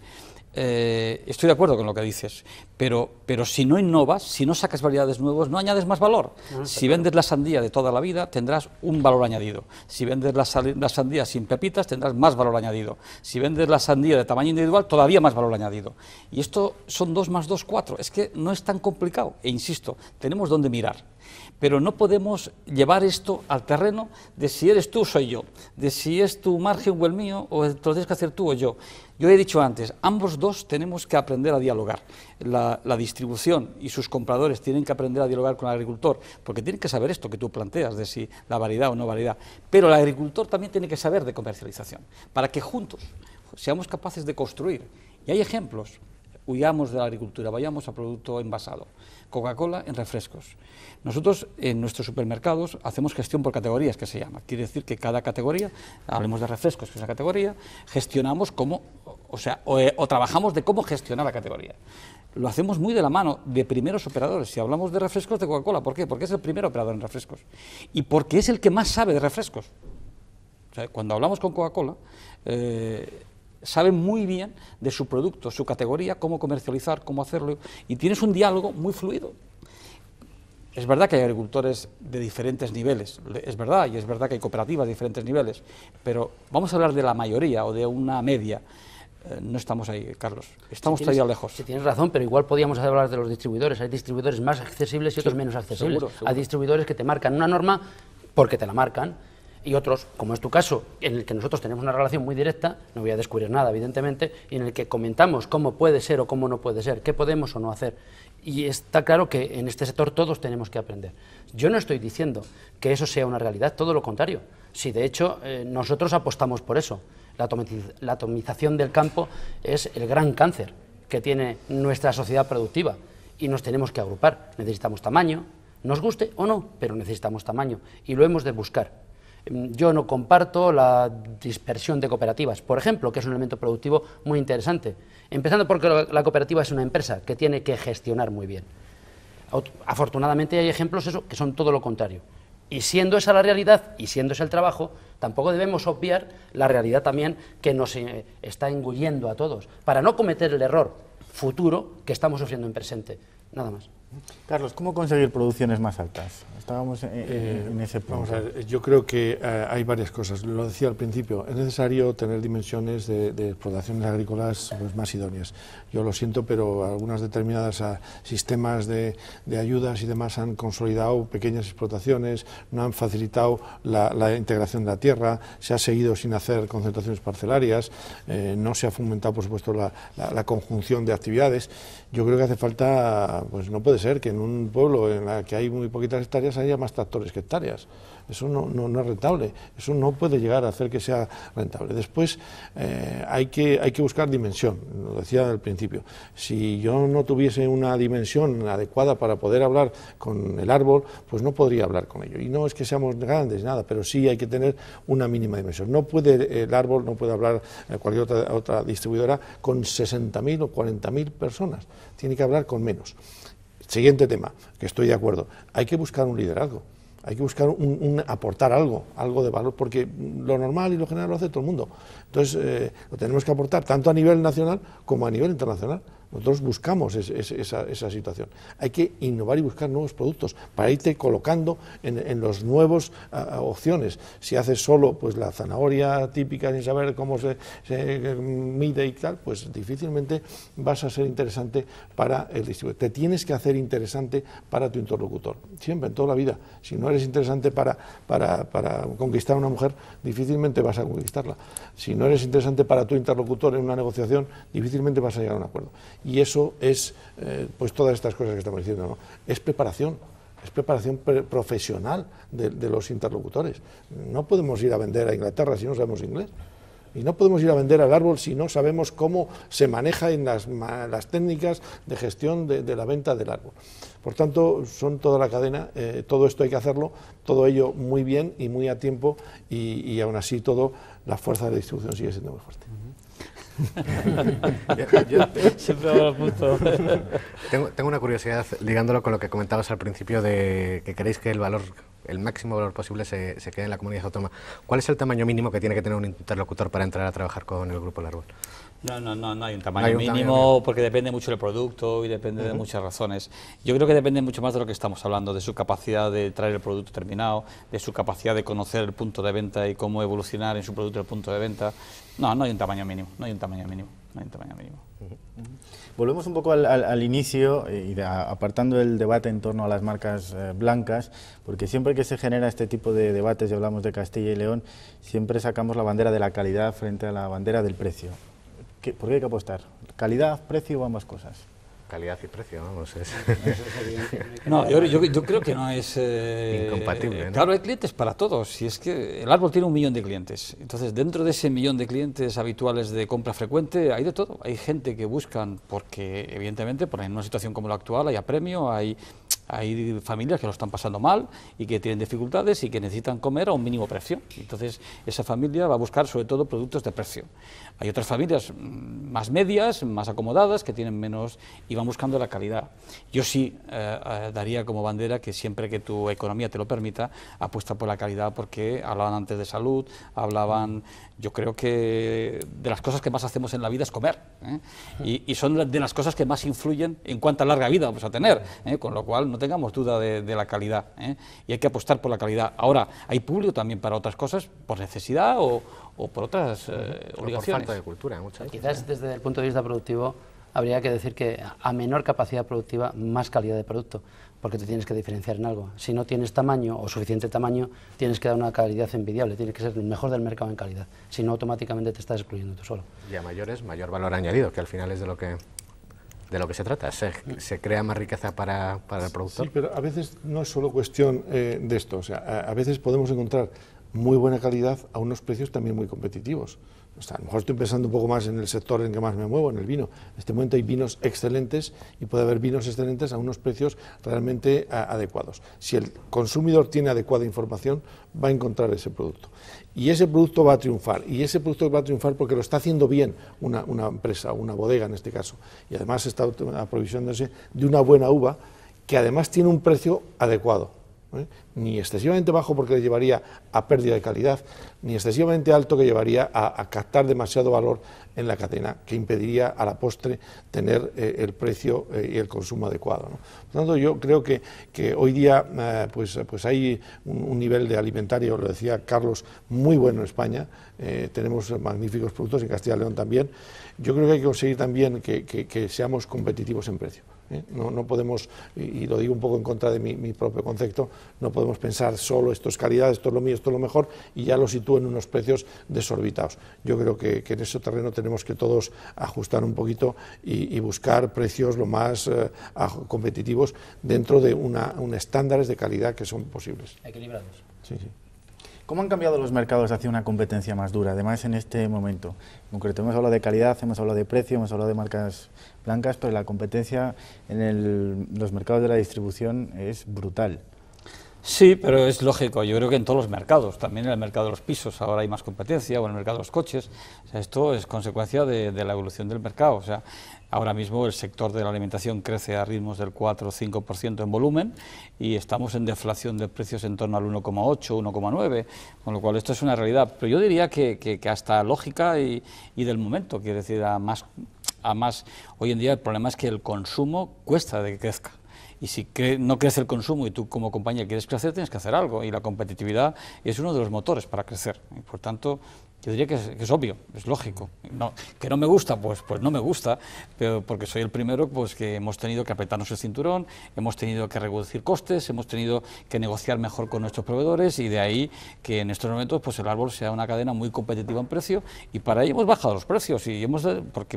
estoy de acuerdo con lo que dices, pero si no innovas, si no sacas variedades nuevas, no añades más valor. Si vendes la sandía de toda la vida, tendrás un valor añadido. Si vendes la sandía sin pepitas, tendrás más valor añadido. Si vendes la sandía de tamaño individual, todavía más valor añadido. Y esto son 2 más 2, 4. Es que no es tan complicado. E insisto, tenemos dónde mirar. Pero no podemos llevar esto al terreno de si eres tú o soy yo, de si es tu margen o el mío, o te lo tienes que hacer tú o yo. Yo he dicho antes, ambos dos tenemos que aprender a dialogar. La distribución y sus compradores tienen que aprender a dialogar con el agricultor, porque tienen que saber esto que tú planteas, de si la variedad o no variedad. Pero el agricultor también tiene que saber de comercialización, para que juntos seamos capaces de construir. Y hay ejemplos. huyamos de la agricultura, vayamos a producto envasado. Coca-Cola en refrescos. Nosotros en nuestros supermercados hacemos gestión por categorías, que se llama. Quiere decir que cada categoría, hablemos de refrescos, que es una categoría, gestionamos cómo, o trabajamos de cómo gestionar la categoría. Lo hacemos muy de la mano de primeros operadores. Si hablamos de refrescos, de Coca-Cola, ¿por qué? Porque es el primer operador en refrescos. Y porque es el que más sabe de refrescos. O sea, cuando hablamos con Coca-Cola, sabe muy bien de su producto, su categoría, cómo comercializar, cómo hacerlo, y tienes un diálogo muy fluido. Es verdad que hay agricultores de diferentes niveles, es verdad, y es verdad que hay cooperativas de diferentes niveles, pero vamos a hablar de la mayoría o de una media. No estamos ahí, Carlos, estamos todavía lejos. Sí, tienes razón, pero igual podíamos hablar de los distribuidores. Hay distribuidores más accesibles y otros menos accesibles. Seguro. Hay distribuidores que te marcan una norma porque te la marcan, y otros, como es tu caso, en el que nosotros tenemos una relación muy directa, no voy a descubrir nada, evidentemente, y en el que comentamos cómo puede ser o cómo no puede ser, qué podemos o no hacer. Y está claro que en este sector todos tenemos que aprender. Yo no estoy diciendo que eso sea una realidad, todo lo contrario. Si de hecho nosotros apostamos por eso. La atomización del campo es el gran cáncer que tiene nuestra sociedad productiva y nos tenemos que agrupar. Necesitamos tamaño, nos guste o no, pero necesitamos tamaño y lo hemos de buscar. Yo no comparto la dispersión de cooperativas, por ejemplo, que es un elemento productivo muy interesante, empezando porque la cooperativa es una empresa que tiene que gestionar muy bien. Afortunadamente hay ejemplos que son todo lo contrario. Y siendo esa la realidad y siendo ese el trabajo, tampoco debemos obviar la realidad también que nos está engullendo a todos, para no cometer el error futuro que estamos sufriendo en presente. Nada más. Carlos, ¿cómo conseguir producciones más altas? Estábamos en ese punto. Vamos a ver, yo creo que hay varias cosas. Lo decía al principio, es necesario tener dimensiones de explotaciones agrícolas pues, más idóneas. Yo lo siento, pero algunas determinadas sistemas de ayudas y demás han consolidado pequeñas explotaciones, no han facilitado la integración de la tierra, se ha seguido sin hacer concentraciones parcelarias, no se ha fomentado, por supuesto, la conjunción de actividades. Yo creo que hace falta, pues no puede ser que en un pueblo en el que hay muy poquitas hectáreas haya más tractores que hectáreas. Eso no es rentable, eso no puede llegar a hacer que sea rentable. Después hay que buscar dimensión, lo decía al principio. Si yo no tuviese una dimensión adecuada para poder hablar con el árbol, pues no podría hablar con ello. Y no es que seamos grandes, nada, pero sí hay que tener una mínima dimensión. No puede el árbol, no puede hablar cualquier otra distribuidora con 60.000 o 40.000 personas, tiene que hablar con menos. Siguiente tema, que estoy de acuerdo, hay que buscar un liderazgo, hay que buscar aportar algo de valor, porque lo normal y lo general lo hace todo el mundo. Entonces, lo tenemos que aportar tanto a nivel nacional como a nivel internacional. Nosotros buscamos esa situación. Hay que innovar y buscar nuevos productos para irte colocando en los nuevos opciones. Si haces solo pues la zanahoria típica sin saber cómo se mide y tal, pues difícilmente vas a ser interesante para el distribuidor. Te tienes que hacer interesante para tu interlocutor. Siempre, en toda la vida. Si no eres interesante para conquistar a una mujer, difícilmente vas a conquistarla. Si no eres interesante para tu interlocutor en una negociación, difícilmente vas a llegar a un acuerdo. Y eso es, pues todas estas cosas que estamos diciendo, ¿no? Es preparación profesional de los interlocutores. No podemos ir a vender a Inglaterra si no sabemos inglés. Y no podemos ir a vender al árbol si no sabemos cómo se maneja en las técnicas de gestión de la venta del árbol. Por tanto, son toda la cadena, todo esto hay que hacerlo, todo ello muy bien y muy a tiempo, y aún así la fuerza de la distribución sigue siendo muy fuerte. Siempre hago el punto. Tengo una curiosidad, ligándolo con lo que comentabas al principio, de que queréis que el máximo valor posible se quede en la comunidad autónoma. ¿Cuál es el tamaño mínimo que tiene que tener un interlocutor para entrar a trabajar con el Grupo El Árbol? No hay un tamaño mínimo, porque depende mucho del producto y depende de muchas razones. Yo creo que depende mucho más de lo que estamos hablando, de su capacidad de traer el producto terminado, de su capacidad de conocer el punto de venta y cómo evolucionar en su producto el punto de venta. No hay un tamaño mínimo, Volvemos un poco al inicio, apartando el debate en torno a las marcas blancas, porque siempre que se genera este tipo de debates y hablamos de Castilla y León, siempre sacamos la bandera de la calidad frente a la bandera del precio. ¿Por qué hay que apostar? ¿Calidad, precio o ambas cosas? calidad y precio, vamos. No, yo creo que no es incompatible, ¿no? Claro, hay clientes para todos. Si es que el árbol tiene 1 millón de clientes. Entonces, dentro de ese 1 millón de clientes habituales de compra frecuente, hay de todo. Hay gente que buscan porque, evidentemente, en una situación como la actual, hay apremio, hay familias que lo están pasando mal y que tienen dificultades y que necesitan comer a un mínimo precio. Entonces, esa familia va a buscar sobre todo productos de precio. Hay otras familias más medias, más acomodadas, que tienen menos y van buscando la calidad. Yo sí daría como bandera que siempre que tu economía te lo permita, apuesta por la calidad, porque hablaban antes de salud, yo creo que de las cosas que más hacemos en la vida es comer, ¿eh? Y son de las cosas que más influyen en cuánta larga vida vamos a tener, ¿eh? Con lo cual no tengamos duda de la calidad, ¿eh? Y hay que apostar por la calidad. Ahora, hay público también para otras cosas, por necesidad o por otras obligaciones. Por falta de cultura, muchas veces. Quizás desde el punto de vista productivo habría que decir que a menor capacidad productiva, más calidad de producto, porque te tienes que diferenciar en algo. Si no tienes tamaño o suficiente tamaño, tienes que dar una calidad envidiable, tienes que ser el mejor del mercado en calidad, si no automáticamente te estás excluyendo tú solo. Y a mayores, mayor valor añadido, que al final es de lo que se trata, se crea más riqueza para el productor. Sí, pero a veces no es solo cuestión de esto, o sea, a veces podemos encontrar muy buena calidad a unos precios también muy competitivos. O sea, a lo mejor estoy pensando un poco más en el sector en que más me muevo, en el vino. En este momento hay vinos excelentes y puede haber vinos excelentes a unos precios realmente adecuados. Si el consumidor tiene adecuada información, va a encontrar ese producto. Y ese producto va a triunfar. Y ese producto va a triunfar porque lo está haciendo bien una empresa, una bodega en este caso. Y además está aprovisionándose de una buena uva que además tiene un precio adecuado. Ni excesivamente bajo porque le llevaría a pérdida de calidad, ni excesivamente alto que llevaría a captar demasiado valor en la cadena, que impediría a la postre tener el precio y el consumo adecuado, ¿no? Por lo tanto, yo creo que hoy día pues hay un nivel de alimentario, lo decía Carlos, muy bueno en España. Tenemos magníficos productos, en Castilla y León también. Yo creo que hay que conseguir también que seamos competitivos en precio. No podemos, y lo digo un poco en contra de mi propio concepto, no podemos pensar solo esto es calidad, esto es lo mío, esto es lo mejor, y ya lo sitúo en unos precios desorbitados. Yo creo que en ese terreno tenemos que todos ajustar un poquito y buscar precios lo más competitivos dentro de un estándares de calidad que son posibles. Equilibrados. Sí, sí. ¿Cómo han cambiado los mercados hacia una competencia más dura, además en este momento? En concreto, hemos hablado de calidad, hemos hablado de precio, hemos hablado de marcas blancas, pero la competencia en los mercados de la distribución es brutal. Sí, pero es lógico, yo creo que en todos los mercados, también en el mercado de los pisos ahora hay más competencia, o en el mercado de los coches. O sea, esto es consecuencia de la evolución del mercado. O sea, ahora mismo el sector de la alimentación crece a ritmos del 4 o 5% en volumen y estamos en deflación de precios en torno al 1,8, 1,9, con lo cual esto es una realidad. Pero yo diría que hasta lógica y del momento, quiero decir, a más, hoy en día el problema es que el consumo cuesta de que crezca. Y si no crece el consumo y tú como compañía quieres crecer, tienes que hacer algo. Y la competitividad es uno de los motores para crecer. Y por tanto, yo diría que es obvio, es lógico. Que no me gusta, pues no me gusta, pero porque soy el primero pues que hemos tenido que apretarnos el cinturón, hemos tenido que reducir costes, hemos tenido que negociar mejor con nuestros proveedores y de ahí que en estos momentos pues el árbol sea una cadena muy competitiva en precio y para ello hemos bajado los precios y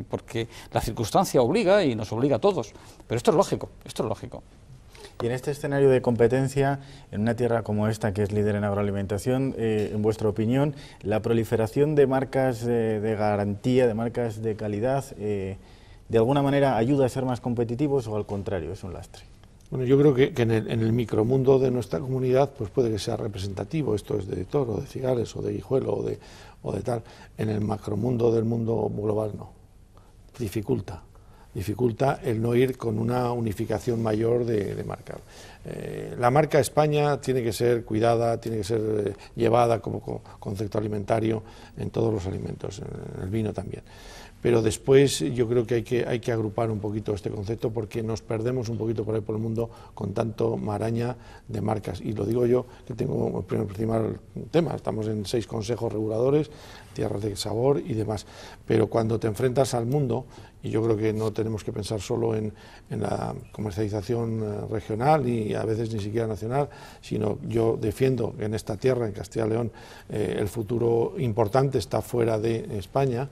porque la circunstancia obliga y nos obliga a todos. Pero esto es lógico, esto es lógico. Y en este escenario de competencia, en una tierra como esta, que es líder en agroalimentación, en vuestra opinión, la proliferación de marcas de garantía, de marcas de calidad, ¿de alguna manera ayuda a ser más competitivos o al contrario, es un lastre? Bueno, yo creo que en el micromundo de nuestra comunidad pues puede que sea representativo, esto es de Toro, de Cigales o de Guijuelo o de tal. En el macromundo del mundo global no, dificulta el no ir con una unificación mayor de marca. La marca España tiene que ser cuidada, tiene que ser llevada como concepto alimentario en todos los alimentos, en el vino también. Pero después yo creo que hay que agrupar un poquito este concepto porque nos perdemos un poquito por ahí por el mundo con tanto maraña de marcas. Y lo digo yo, que tengo el principal tema, estamos en 6 consejos reguladores, tierras de sabor y demás. Pero cuando te enfrentas al mundo, y yo creo que no tenemos que pensar solo en la comercialización regional y a veces ni siquiera nacional, sino yo defiendo que en esta tierra, en Castilla y León, el futuro importante está fuera de España.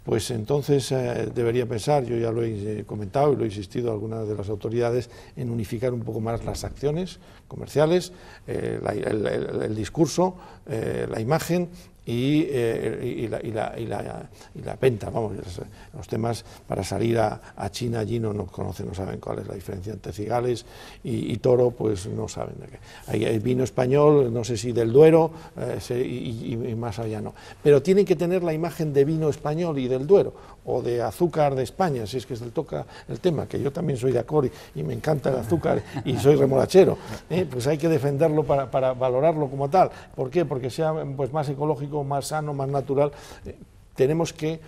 pues entonces debería pensar, yo ya lo he comentado y lo he insistido a algunas de las autoridades, en unificar un poco más las acciones comerciales, el discurso, la imagen y la venta, vamos, los temas para salir a China, allí no conocen, no saben cuál es la diferencia entre cigales y toro, pues no saben. Hay vino español, no sé si del Duero, y más allá no, pero tienen que tener la imagen de vino español y del Duero, o de azúcar de España, si es que se toca el tema, que yo también soy de Acor y me encanta el azúcar y soy remolachero, pues hay que defenderlo para valorarlo como tal. ¿Por qué? Porque sea pues más ecológico, más sano, más natural. Tenemos que,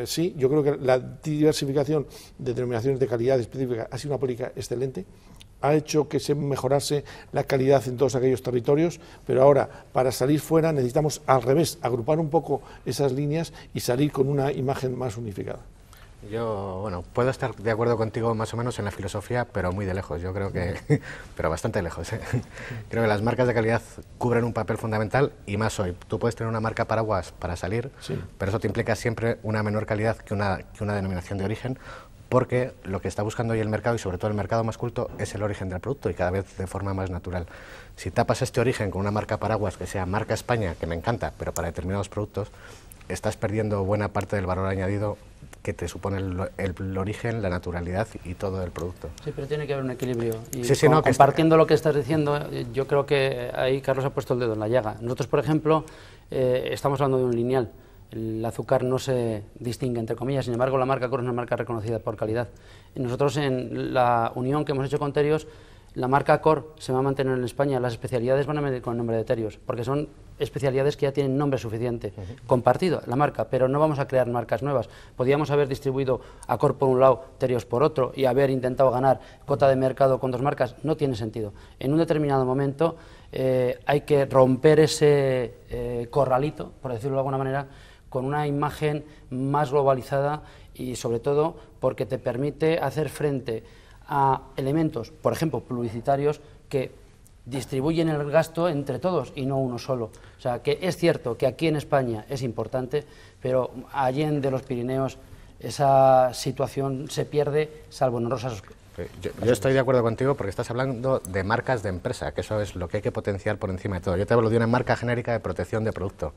sí, yo creo que la diversificación de denominaciones de calidad específica ha sido una política excelente, ha hecho que se mejorase la calidad en todos aquellos territorios, pero ahora para salir fuera necesitamos al revés, agrupar un poco esas líneas y salir con una imagen más unificada. Yo, bueno, puedo estar de acuerdo contigo más o menos en la filosofía, pero muy de lejos, yo creo que, pero bastante lejos. Creo que las marcas de calidad cubren un papel fundamental y más hoy. Tú puedes tener una marca paraguas para salir, sí, pero eso te implica siempre una menor calidad que una denominación de origen, porque lo que está buscando hoy el mercado, y sobre todo el mercado más culto, es el origen del producto y cada vez de forma más natural. Si tapas este origen con una marca paraguas que sea marca España, que me encanta, pero para determinados productos, estás perdiendo buena parte del valor añadido que te supone el origen, la naturalidad y todo el producto. Sí, pero tiene que haber un equilibrio. Y sí, no, compartiendo lo que estás diciendo, yo creo que ahí Carlos ha puesto el dedo en la llaga. Nosotros, por ejemplo, estamos hablando de un lineal. El azúcar no se distingue, entre comillas, sin embargo la marca Acor es una marca reconocida por calidad. Y nosotros en la unión que hemos hecho con Terios, la marca Acor se va a mantener en España, las especialidades van a venir con el nombre de Terios, porque son especialidades que ya tienen nombre suficiente, compartido la marca, pero no vamos a crear marcas nuevas. Podíamos haber distribuido Acor por un lado, Terios por otro, y haber intentado ganar cuota de mercado con dos marcas, no tiene sentido. En un determinado momento hay que romper ese corralito, por decirlo de alguna manera, con una imagen más globalizada y sobre todo porque te permite hacer frente a elementos, por ejemplo, publicitarios, que distribuyen el gasto entre todos y no uno solo. O sea, que es cierto que aquí en España es importante, pero allende los Pirineos esa situación se pierde, salvo en honrosas. Yo estoy de acuerdo contigo porque estás hablando de marcas de empresa, que eso es lo que hay que potenciar por encima de todo. Yo te hablo de una marca genérica de protección de producto.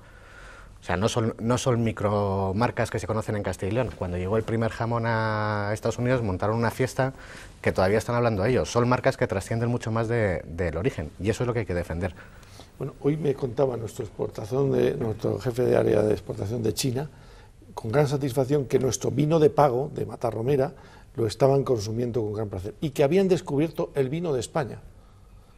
O sea, no son micromarcas que se conocen en Castilla y León. Cuando llegó el primer jamón a Estados Unidos montaron una fiesta que todavía están hablando de ellos. Son marcas que trascienden mucho más del origen y eso es lo que hay que defender. Bueno, hoy me contaba nuestro jefe de área de exportación de China, con gran satisfacción, que nuestro vino de pago de Matarromera lo estaban consumiendo con gran placer y que habían descubierto el vino de España.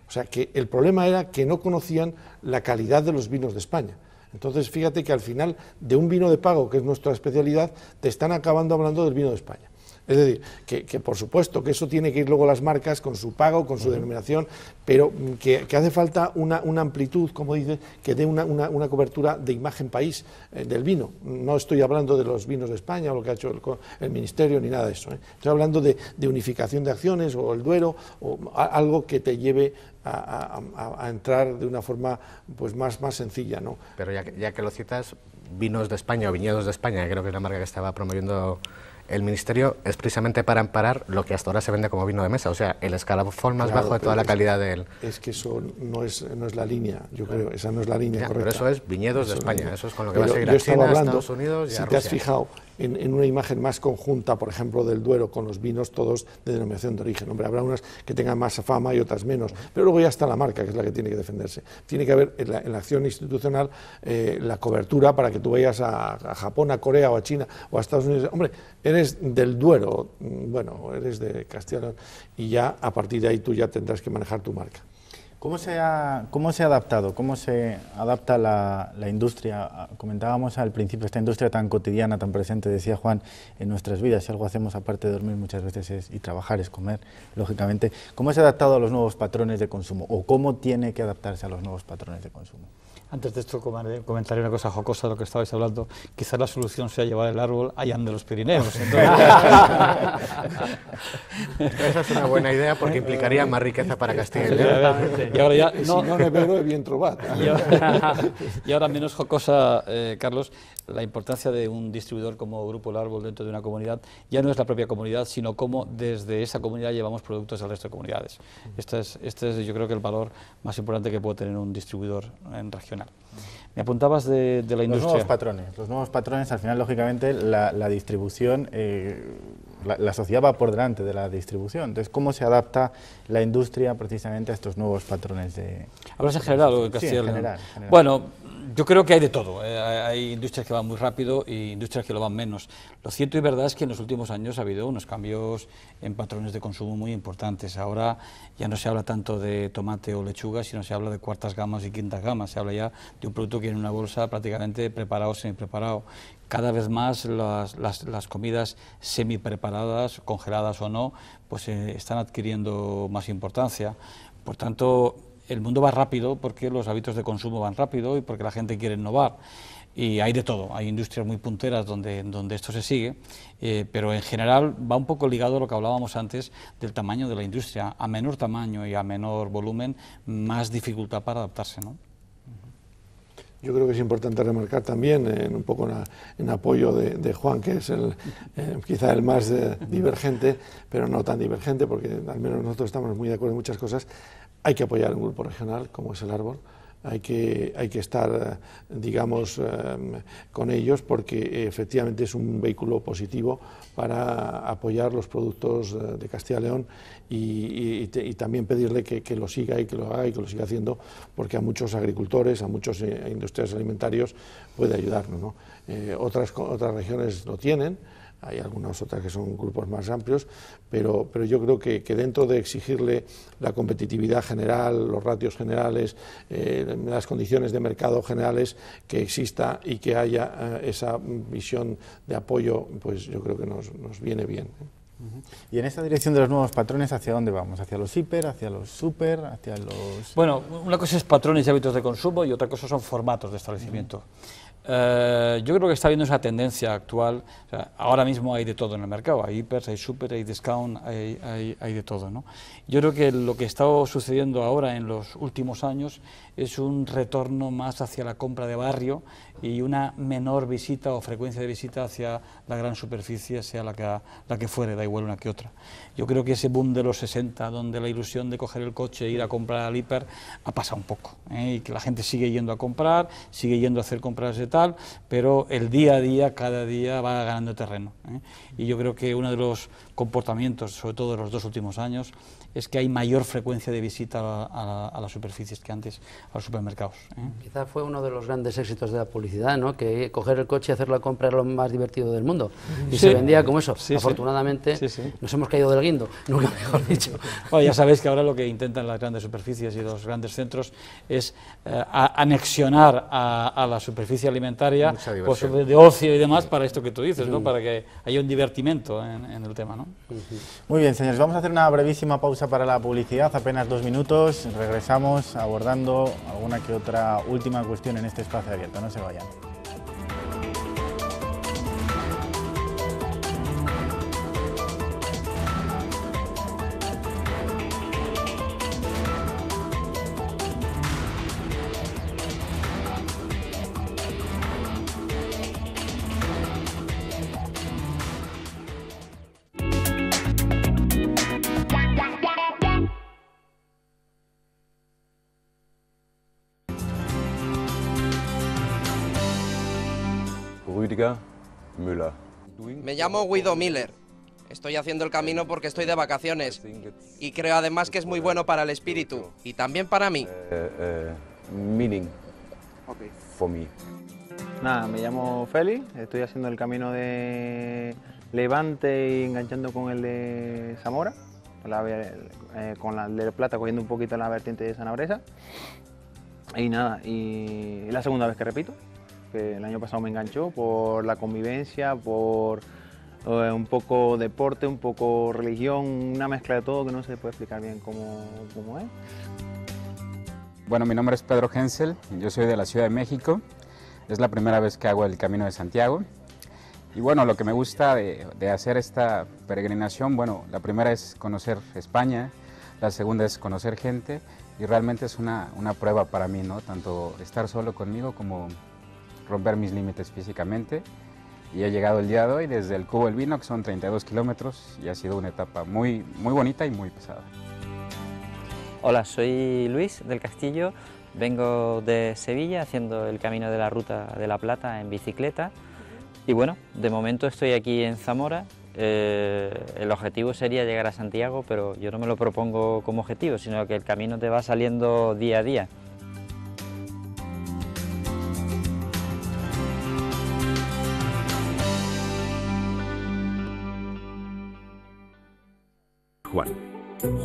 O sea, que el problema era que no conocían la calidad de los vinos de España. Entonces, fíjate que al final de un vino de pago, que es nuestra especialidad, te están acabando hablando del vino de España. Es decir, que por supuesto que eso tiene que ir luego las marcas con su pago, con su denominación, pero que hace falta una amplitud, como dices, que dé una cobertura de imagen país del vino. No estoy hablando de los vinos de España o lo que ha hecho el Ministerio ni nada de eso. Estoy hablando de unificación de acciones o el Duero o algo que te lleve a entrar de una forma pues más sencilla, ¿no? Pero ya que lo citas, vinos de España o viñedos de España, creo que es la marca que estaba promoviendo el Ministerio, es precisamente para amparar lo que hasta ahora se vende como vino de mesa, o sea, el escalafón más bajo de toda la calidad del... Es que eso no es la línea, yo creo, esa no es la línea correcta. Pero eso es viñedos de España, eso es con lo que va a seguir a China, a Estados Unidos y a Rusia. Si te has fijado en una imagen más conjunta, por ejemplo, del Duero con los vinos todos de denominación de origen. Hombre, habrá unas que tengan más fama y otras menos, pero luego ya está la marca, que es la que tiene que defenderse. Tiene que haber en la acción institucional la cobertura para que tú vayas a Japón, a Corea o a China o a Estados Unidos. Hombre, eres del Duero, bueno, eres de Castilla y León, y ya a partir de ahí tú ya tendrás que manejar tu marca. ¿Cómo se ha adaptado? ¿Cómo se adapta la industria? Comentábamos al principio, esta industria tan cotidiana, tan presente, decía Juan, en nuestras vidas. Si algo hacemos aparte de dormir muchas veces y trabajar, es comer, lógicamente. ¿Cómo se ha adaptado a los nuevos patrones de consumo? ¿O cómo tiene que adaptarse a los nuevos patrones de consumo? Antes de esto comentaré una cosa jocosa de lo que estabais hablando. Quizás la solución sea llevar el árbol allá de los Pirineos. Esa es una buena idea porque implicaría más riqueza para Castilla y León. Y ahora ya, Si no ne vero è bien trovato. y ahora menos jocosa, Carlos, la importancia de un distribuidor como Grupo El Árbol dentro de una comunidad ya no es la propia comunidad, sino cómo desde esa comunidad llevamos productos al resto de comunidades. Este es yo creo que el valor más importante que puede tener un distribuidor regional. Me apuntabas de la industria. Los nuevos patrones, al final, lógicamente, la distribución, la sociedad va por delante de la distribución. Entonces, ¿cómo se adapta la industria precisamente a estos nuevos patrones de...? ¿Hablas en general o en Castilla y León? Sí, en general. Bueno, yo creo que hay de todo. Hay industrias que van muy rápido y industrias que lo van menos. Lo cierto y verdad es que en los últimos años ha habido unos cambios en patrones de consumo muy importantes. Ahora ya no se habla tanto de tomate o lechuga, sino se habla de cuartas gamas y quintas gamas. Se habla ya de un producto que en una bolsa prácticamente preparado o semi-preparado. Cada vez más las comidas semi-preparadas, congeladas o no, pues están adquiriendo más importancia. Por tanto, el mundo va rápido porque los hábitos de consumo van rápido y porque la gente quiere innovar. Y hay de todo, hay industrias muy punteras donde esto se sigue, pero en general va un poco ligado a lo que hablábamos antes del tamaño de la industria. A menor tamaño y a menor volumen, más dificultad para adaptarse, ¿no? Yo creo que es importante remarcar también, un poco en apoyo de Juan, que es quizá el más divergente, pero no tan divergente, porque al menos nosotros estamos muy de acuerdo en muchas cosas. Hay que apoyar un grupo regional, como es El Árbol. Hay que estar, digamos, con ellos, porque efectivamente es un vehículo positivo para apoyar los productos de Castilla y León y también pedirle que lo siga y que lo haga y que lo siga haciendo, porque a muchos agricultores, a muchos industriales alimentarios puede ayudarnos, ¿no? Otras regiones lo tienen. Hay algunas otras que son grupos más amplios, pero yo creo que dentro de exigirle la competitividad general, los ratios generales, las condiciones de mercado generales, que exista y que haya esa visión de apoyo, pues yo creo que nos viene bien. Y en esta dirección de los nuevos patrones, ¿hacia dónde vamos? ¿Hacia los hiper, hacia los super, hacia los...? Bueno, una cosa es patrones y hábitos de consumo y otra cosa son formatos de establecimiento. Yo creo que está habiendo esa tendencia actual. O sea, ahora mismo hay de todo en el mercado, hay hipers, hay super, hay discount, hay de todo, ¿no? Yo creo que lo que está sucediendo ahora en los últimos años es un retorno más hacia la compra de barrio y una menor visita o frecuencia de visita hacia la gran superficie, sea la que fuere, da igual una que otra. Yo creo que ese boom de los 60, donde la ilusión de coger el coche e ir a comprar al hiper, ha pasado un poco, y que la gente sigue yendo a comprar, sigue yendo a hacer compras de tal, pero el día a día, cada día va ganando terreno, y yo creo que uno de los comportamientos, sobre todo de los 2 últimos años, es que hay mayor frecuencia de visita a las superficies que antes, a los supermercados. Quizá fue uno de los grandes éxitos de la publicidad, ¿no? Que coger el coche y hacer la compra era lo más divertido del mundo. Y se vendía como eso. Sí, afortunadamente nos hemos caído del guindo, nunca mejor dicho. Bueno, ya sabéis que ahora lo que intentan las grandes superficies y los grandes centros es anexionar a la superficie alimentaria pues, de ocio y demás para esto que tú dices, ¿no? Para que haya un divertimento en el tema, ¿no? Muy bien, señores, vamos a hacer una brevísima pausa para la publicidad, apenas 2 minutos, regresamos abordando alguna que otra última cuestión en este espacio abierto, no se vayan. Rüdiger Müller. Me llamo Guido Miller. Estoy haciendo el camino porque estoy de vacaciones y creo además que es muy bueno para el espíritu y también para mí. Meaning for me. Nada, me llamo Félix, estoy haciendo el camino de Levante y enganchando con el de Zamora, con el de Plata cogiendo un poquito la vertiente de Sanabresa. Y nada, y es la segunda vez que repito, que el año pasado me enganchó por la convivencia, por un poco deporte, un poco religión, una mezcla de todo que no se puede explicar bien cómo es. Bueno, mi nombre es Pedro Hensel, yo soy de la Ciudad de México. Es la primera vez que hago el Camino de Santiago. Y bueno, lo que me gusta de hacer esta peregrinación, bueno, la primera es conocer España, la segunda es conocer gente y realmente es una prueba para mí, ¿no? Tanto estar solo conmigo como romper mis límites físicamente. Y he llegado el día de hoy desde el Cubo del Vino, que son 32 kilómetros, y ha sido una etapa muy bonita y muy pesada. Hola, soy Luis del Castillo, vengo de Sevilla haciendo el Camino de la Ruta de la Plata en bicicleta y bueno, de momento estoy aquí en Zamora. El objetivo sería llegar a Santiago, pero yo no me lo propongo como objetivo, sino que el camino te va saliendo día a día.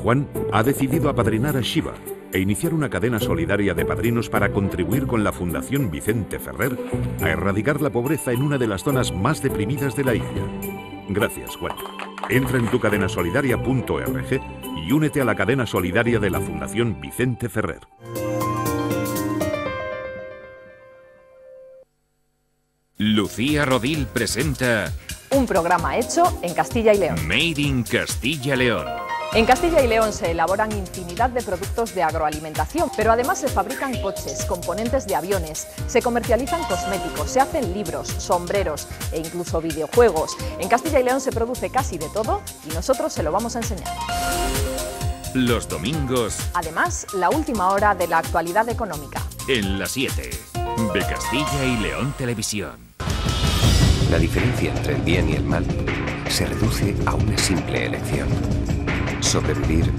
Juan ha decidido apadrinar a Shiva e iniciar una cadena solidaria de padrinos para contribuir con la Fundación Vicente Ferrer a erradicar la pobreza en una de las zonas más deprimidas de la isla. Gracias, Juan. Entra en tucadenasolidaria.org y únete a la cadena solidaria de la Fundación Vicente Ferrer. Lucía Rodil presenta... Un programa hecho en Castilla y León. Made in Castilla y León. En Castilla y León se elaboran infinidad de productos de agroalimentación, pero además se fabrican coches, componentes de aviones, se comercializan cosméticos, se hacen libros, sombreros e incluso videojuegos. En Castilla y León se produce casi de todo y nosotros se lo vamos a enseñar. Los domingos. Además, la última hora de la actualidad económica. En las 7 de Castilla y León Televisión. La diferencia entre el bien y el mal se reduce a una simple elección: sobrevivir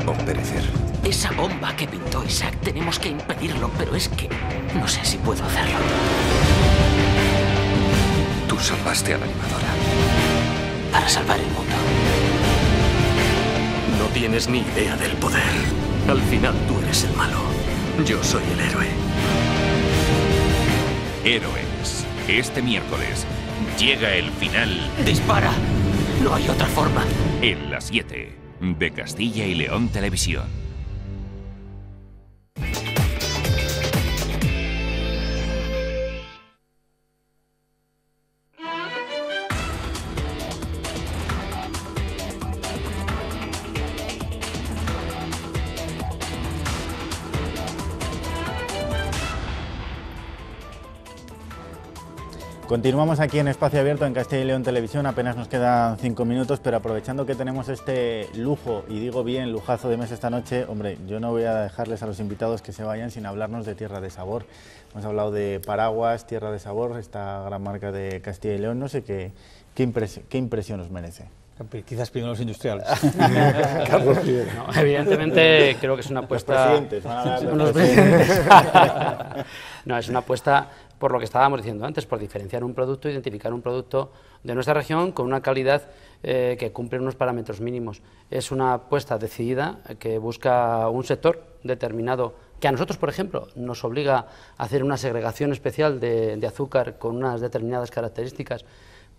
o perecer. Esa bomba que pintó Isaac, tenemos que impedirlo, pero es que no sé si puedo hacerlo. Tú salvaste a la animadora. Para salvar el mundo. No tienes ni idea del poder. Al final tú eres el malo. Yo soy el héroe. Héroes. Este miércoles llega el final. ¡Dispara! No hay otra forma. En las 7 de Castilla y León Televisión. Continuamos aquí en Espacio Abierto en Castilla y León Televisión, apenas nos quedan 5 minutos, pero aprovechando que tenemos este lujo, y digo bien, lujazo de mesa esta noche, hombre, yo no voy a dejarles a los invitados que se vayan sin hablarnos de Tierra de Sabor. Hemos hablado de Paraguas, Tierra de Sabor, esta gran marca de Castilla y León, no sé qué impresión os merece. Quizás primero los industriales. No, evidentemente creo que es una apuesta... Los presidentes, van a hablar los presidentes. No, es una apuesta por lo que estábamos diciendo antes, por diferenciar un producto, identificar un producto de nuestra región con una calidad que cumple unos parámetros mínimos. Es una apuesta decidida que busca un sector determinado, que a nosotros, por ejemplo, nos obliga a hacer una segregación especial de azúcar con unas determinadas características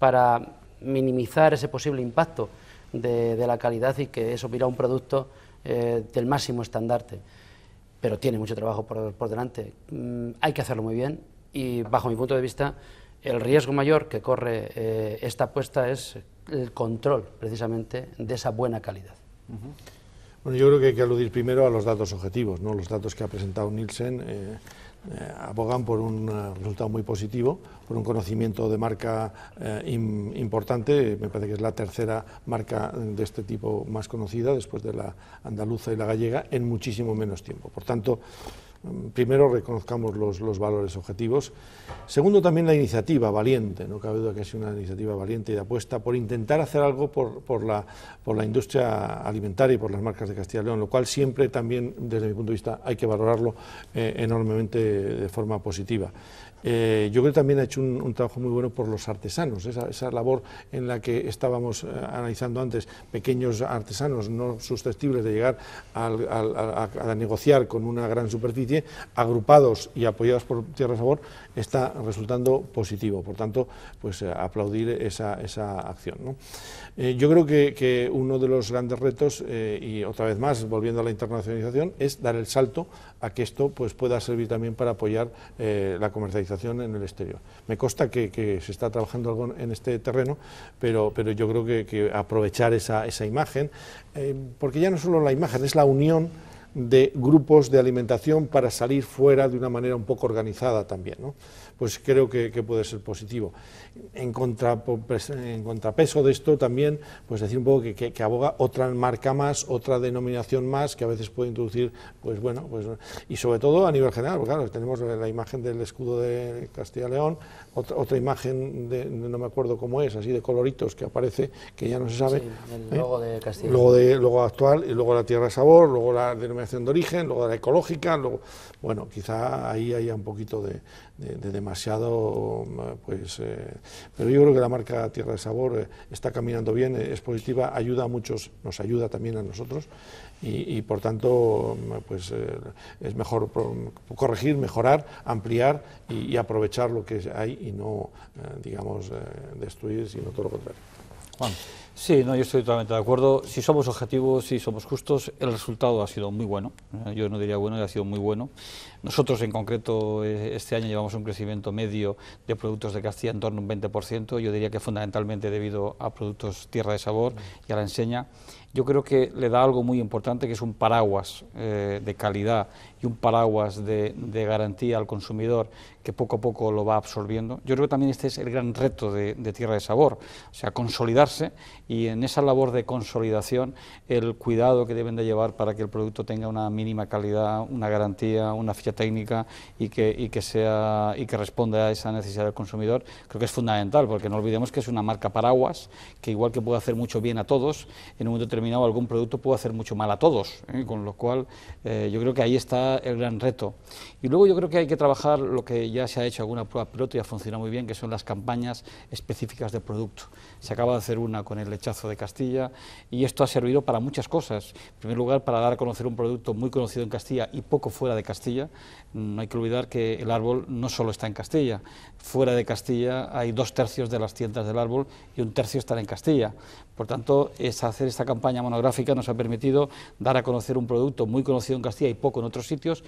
para minimizar ese posible impacto de la calidad y que eso viera un producto del máximo estandarte. Pero tiene mucho trabajo por delante. Hay que hacerlo muy bien y, bajo mi punto de vista, el riesgo mayor que corre esta apuesta es el control, precisamente, de esa buena calidad. Bueno, yo creo que hay que aludir primero a los datos objetivos, ¿no? Los datos que ha presentado Nielsen abogan por un resultado muy positivo, por un conocimiento de marca importante. Me parece que es la tercera marca de este tipo más conocida, después de la andaluza y la gallega, en muchísimo menos tiempo. Por tanto, primero reconozcamos los valores objetivos. Segundo, también la iniciativa valiente, no cabe duda que es una iniciativa valiente y de apuesta por intentar hacer algo por la industria alimentaria y por las marcas de Castilla y León, lo cual siempre también, desde mi punto de vista, hay que valorarlo enormemente de forma positiva. Yo creo que también ha hecho un trabajo muy bueno por los artesanos, esa labor en la que estábamos analizando antes, pequeños artesanos no susceptibles de llegar a negociar con una gran superficie, especie, agrupados y apoyados por Tierra Sabor, está resultando positivo. Por tanto, pues aplaudir esa acción, ¿no? Yo creo que uno de los grandes retos, y otra vez más, volviendo a la internacionalización, es dar el salto a que esto pues pueda servir también para apoyar la comercialización en el exterior. Me consta que se está trabajando algo en este terreno, pero yo creo que aprovechar esa imagen, porque ya no solo la imagen, es la unión de grupos de alimentación para salir fuera de una manera un poco organizada también, ¿no? Pues creo que puede ser positivo. En contrapeso de esto también, pues decir un poco que aboga otra marca más, otra denominación más, que a veces puede introducir, pues bueno, pues, y sobre todo a nivel general, porque claro, tenemos la imagen del escudo de Castilla y León, otra imagen no me acuerdo cómo es, así de coloritos que aparece, que ya no se sabe. Sí, el logo de Castilla y León. Luego actual, y luego la Tierra de Sabor, luego la denominación de origen, luego la ecológica, luego, bueno, quizá ahí haya un poquito de demasiado, pues, pero yo creo que la marca Tierra de Sabor está caminando bien, es positiva, ayuda a muchos, nos ayuda también a nosotros, y por tanto, pues es mejor corregir, mejorar, ampliar y aprovechar lo que hay y no, digamos, destruir, sino todo lo contrario. Juan. Sí, no, yo estoy totalmente de acuerdo. Si somos objetivos, si somos justos, el resultado ha sido muy bueno. Yo no diría bueno, ha sido muy bueno. Nosotros, en concreto, este año llevamos un crecimiento medio de productos de Castilla en torno a un 20%. Yo diría que fundamentalmente debido a productos Tierra de Sabor y a la enseña. Yo creo que le da algo muy importante, que es un paraguas de calidad y un paraguas de garantía al consumidor, que poco a poco lo va absorbiendo. Yo creo que también este es el gran reto de Tierra de Sabor, o sea, consolidarse, y en esa labor de consolidación el cuidado que deben de llevar para que el producto tenga una mínima calidad, una garantía, una ficha técnica y que responda a esa necesidad del consumidor, creo que es fundamental, porque no olvidemos que es una marca paraguas, que igual que puede hacer mucho bien a todos, en un momento determinado algún producto puede hacer mucho mal a todos, con lo cual yo creo que ahí está el gran reto. Y luego yo creo que hay que trabajar lo que ya se ha hecho, alguna prueba piloto y ha funcionado muy bien, que son las campañas específicas de producto. Se acaba de hacer una con el lechazo de Castilla y esto ha servido para muchas cosas. En primer lugar, para dar a conocer un producto muy conocido en Castilla y poco fuera de Castilla. No hay que olvidar que el árbol no solo está en Castilla. Fuera de Castilla hay 2/3 de las tiendas del árbol y 1/3 están en Castilla. Por tanto, hacer esta campaña monográfica nos ha permitido dar a conocer un producto muy conocido en Castilla y poco en otros sitios,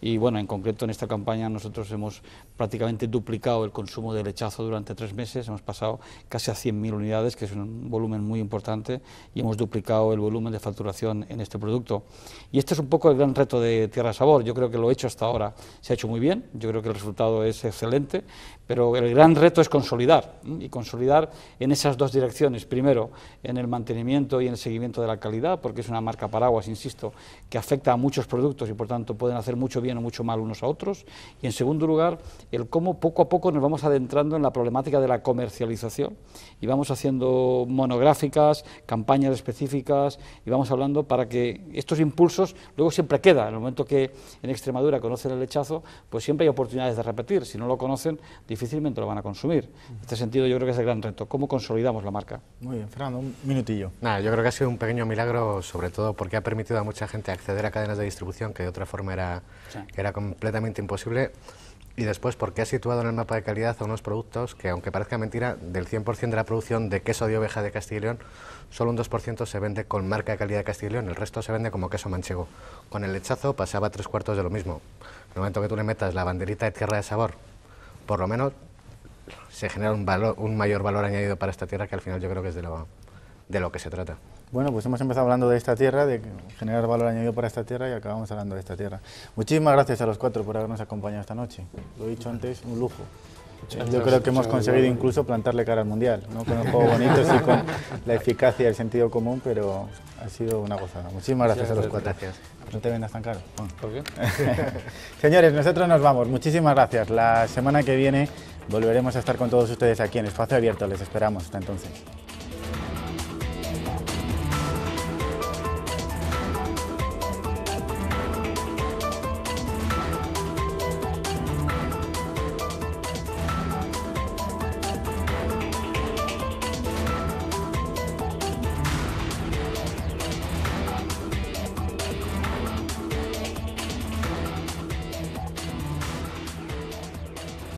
Y bueno, en concreto en esta campaña nosotros hemos prácticamente duplicado el consumo de lechazo durante 3 meses, hemos pasado casi a 100.000 unidades, que es un volumen muy importante, y hemos duplicado el volumen de facturación en este producto. Y este es un poco el gran reto de Tierra de Sabor. Yo creo que lo hecho hasta ahora se ha hecho muy bien, yo creo que el resultado es excelente, pero el gran reto es consolidar, y consolidar en esas dos direcciones. Primero, en el mantenimiento y en el seguimiento de la calidad, porque es una marca paraguas, insisto, que afecta a muchos productos y por tanto pueden hacer mucho bien o mucho mal unos a otros. Y en segundo lugar, el cómo poco a poco nos vamos adentrando en la problemática de la comercialización y vamos haciendo monográficas, campañas específicas, y vamos hablando para que estos impulsos luego siempre quedan. En el momento que en Extremadura conocen el lechazo, pues siempre hay oportunidades de repetir. Si no lo conocen, difícilmente lo van a consumir. En este sentido yo creo que es el gran reto, cómo consolidamos la marca. Muy bien, Fernando, un minutillo. Nada, yo creo que ha sido un pequeño milagro, sobre todo porque ha permitido a mucha gente acceder a cadenas de distribución que de otra forma era completamente imposible, y después porque ha situado en el mapa de calidad a unos productos que, aunque parezca mentira, del 100% de la producción de queso de oveja de Castilla y León, solo un 2% se vende con marca de calidad de Castilla y León, el resto se vende como queso manchego. Con el lechazo pasaba 3/4 de lo mismo. En el momento que tú le metas la banderita de Tierra de Sabor, por lo menos se genera un mayor valor añadido para esta tierra, que al final yo creo que es de lo que se trata. Bueno, pues hemos empezado hablando de esta tierra, de generar valor añadido para esta tierra, y acabamos hablando de esta tierra. Muchísimas gracias a los 4 por habernos acompañado esta noche. Lo he dicho antes, un lujo. Yo creo que hemos conseguido incluso plantarle cara al Mundial, no con los juegos bonitos y con la eficacia y el sentido común, pero ha sido una gozada. Muchísimas gracias a los 4. Gracias. No te vendas tan caro. ¿Por qué? Señores, nosotros nos vamos. Muchísimas gracias. La semana que viene volveremos a estar con todos ustedes aquí en Espacio Abierto. Les esperamos. Hasta entonces.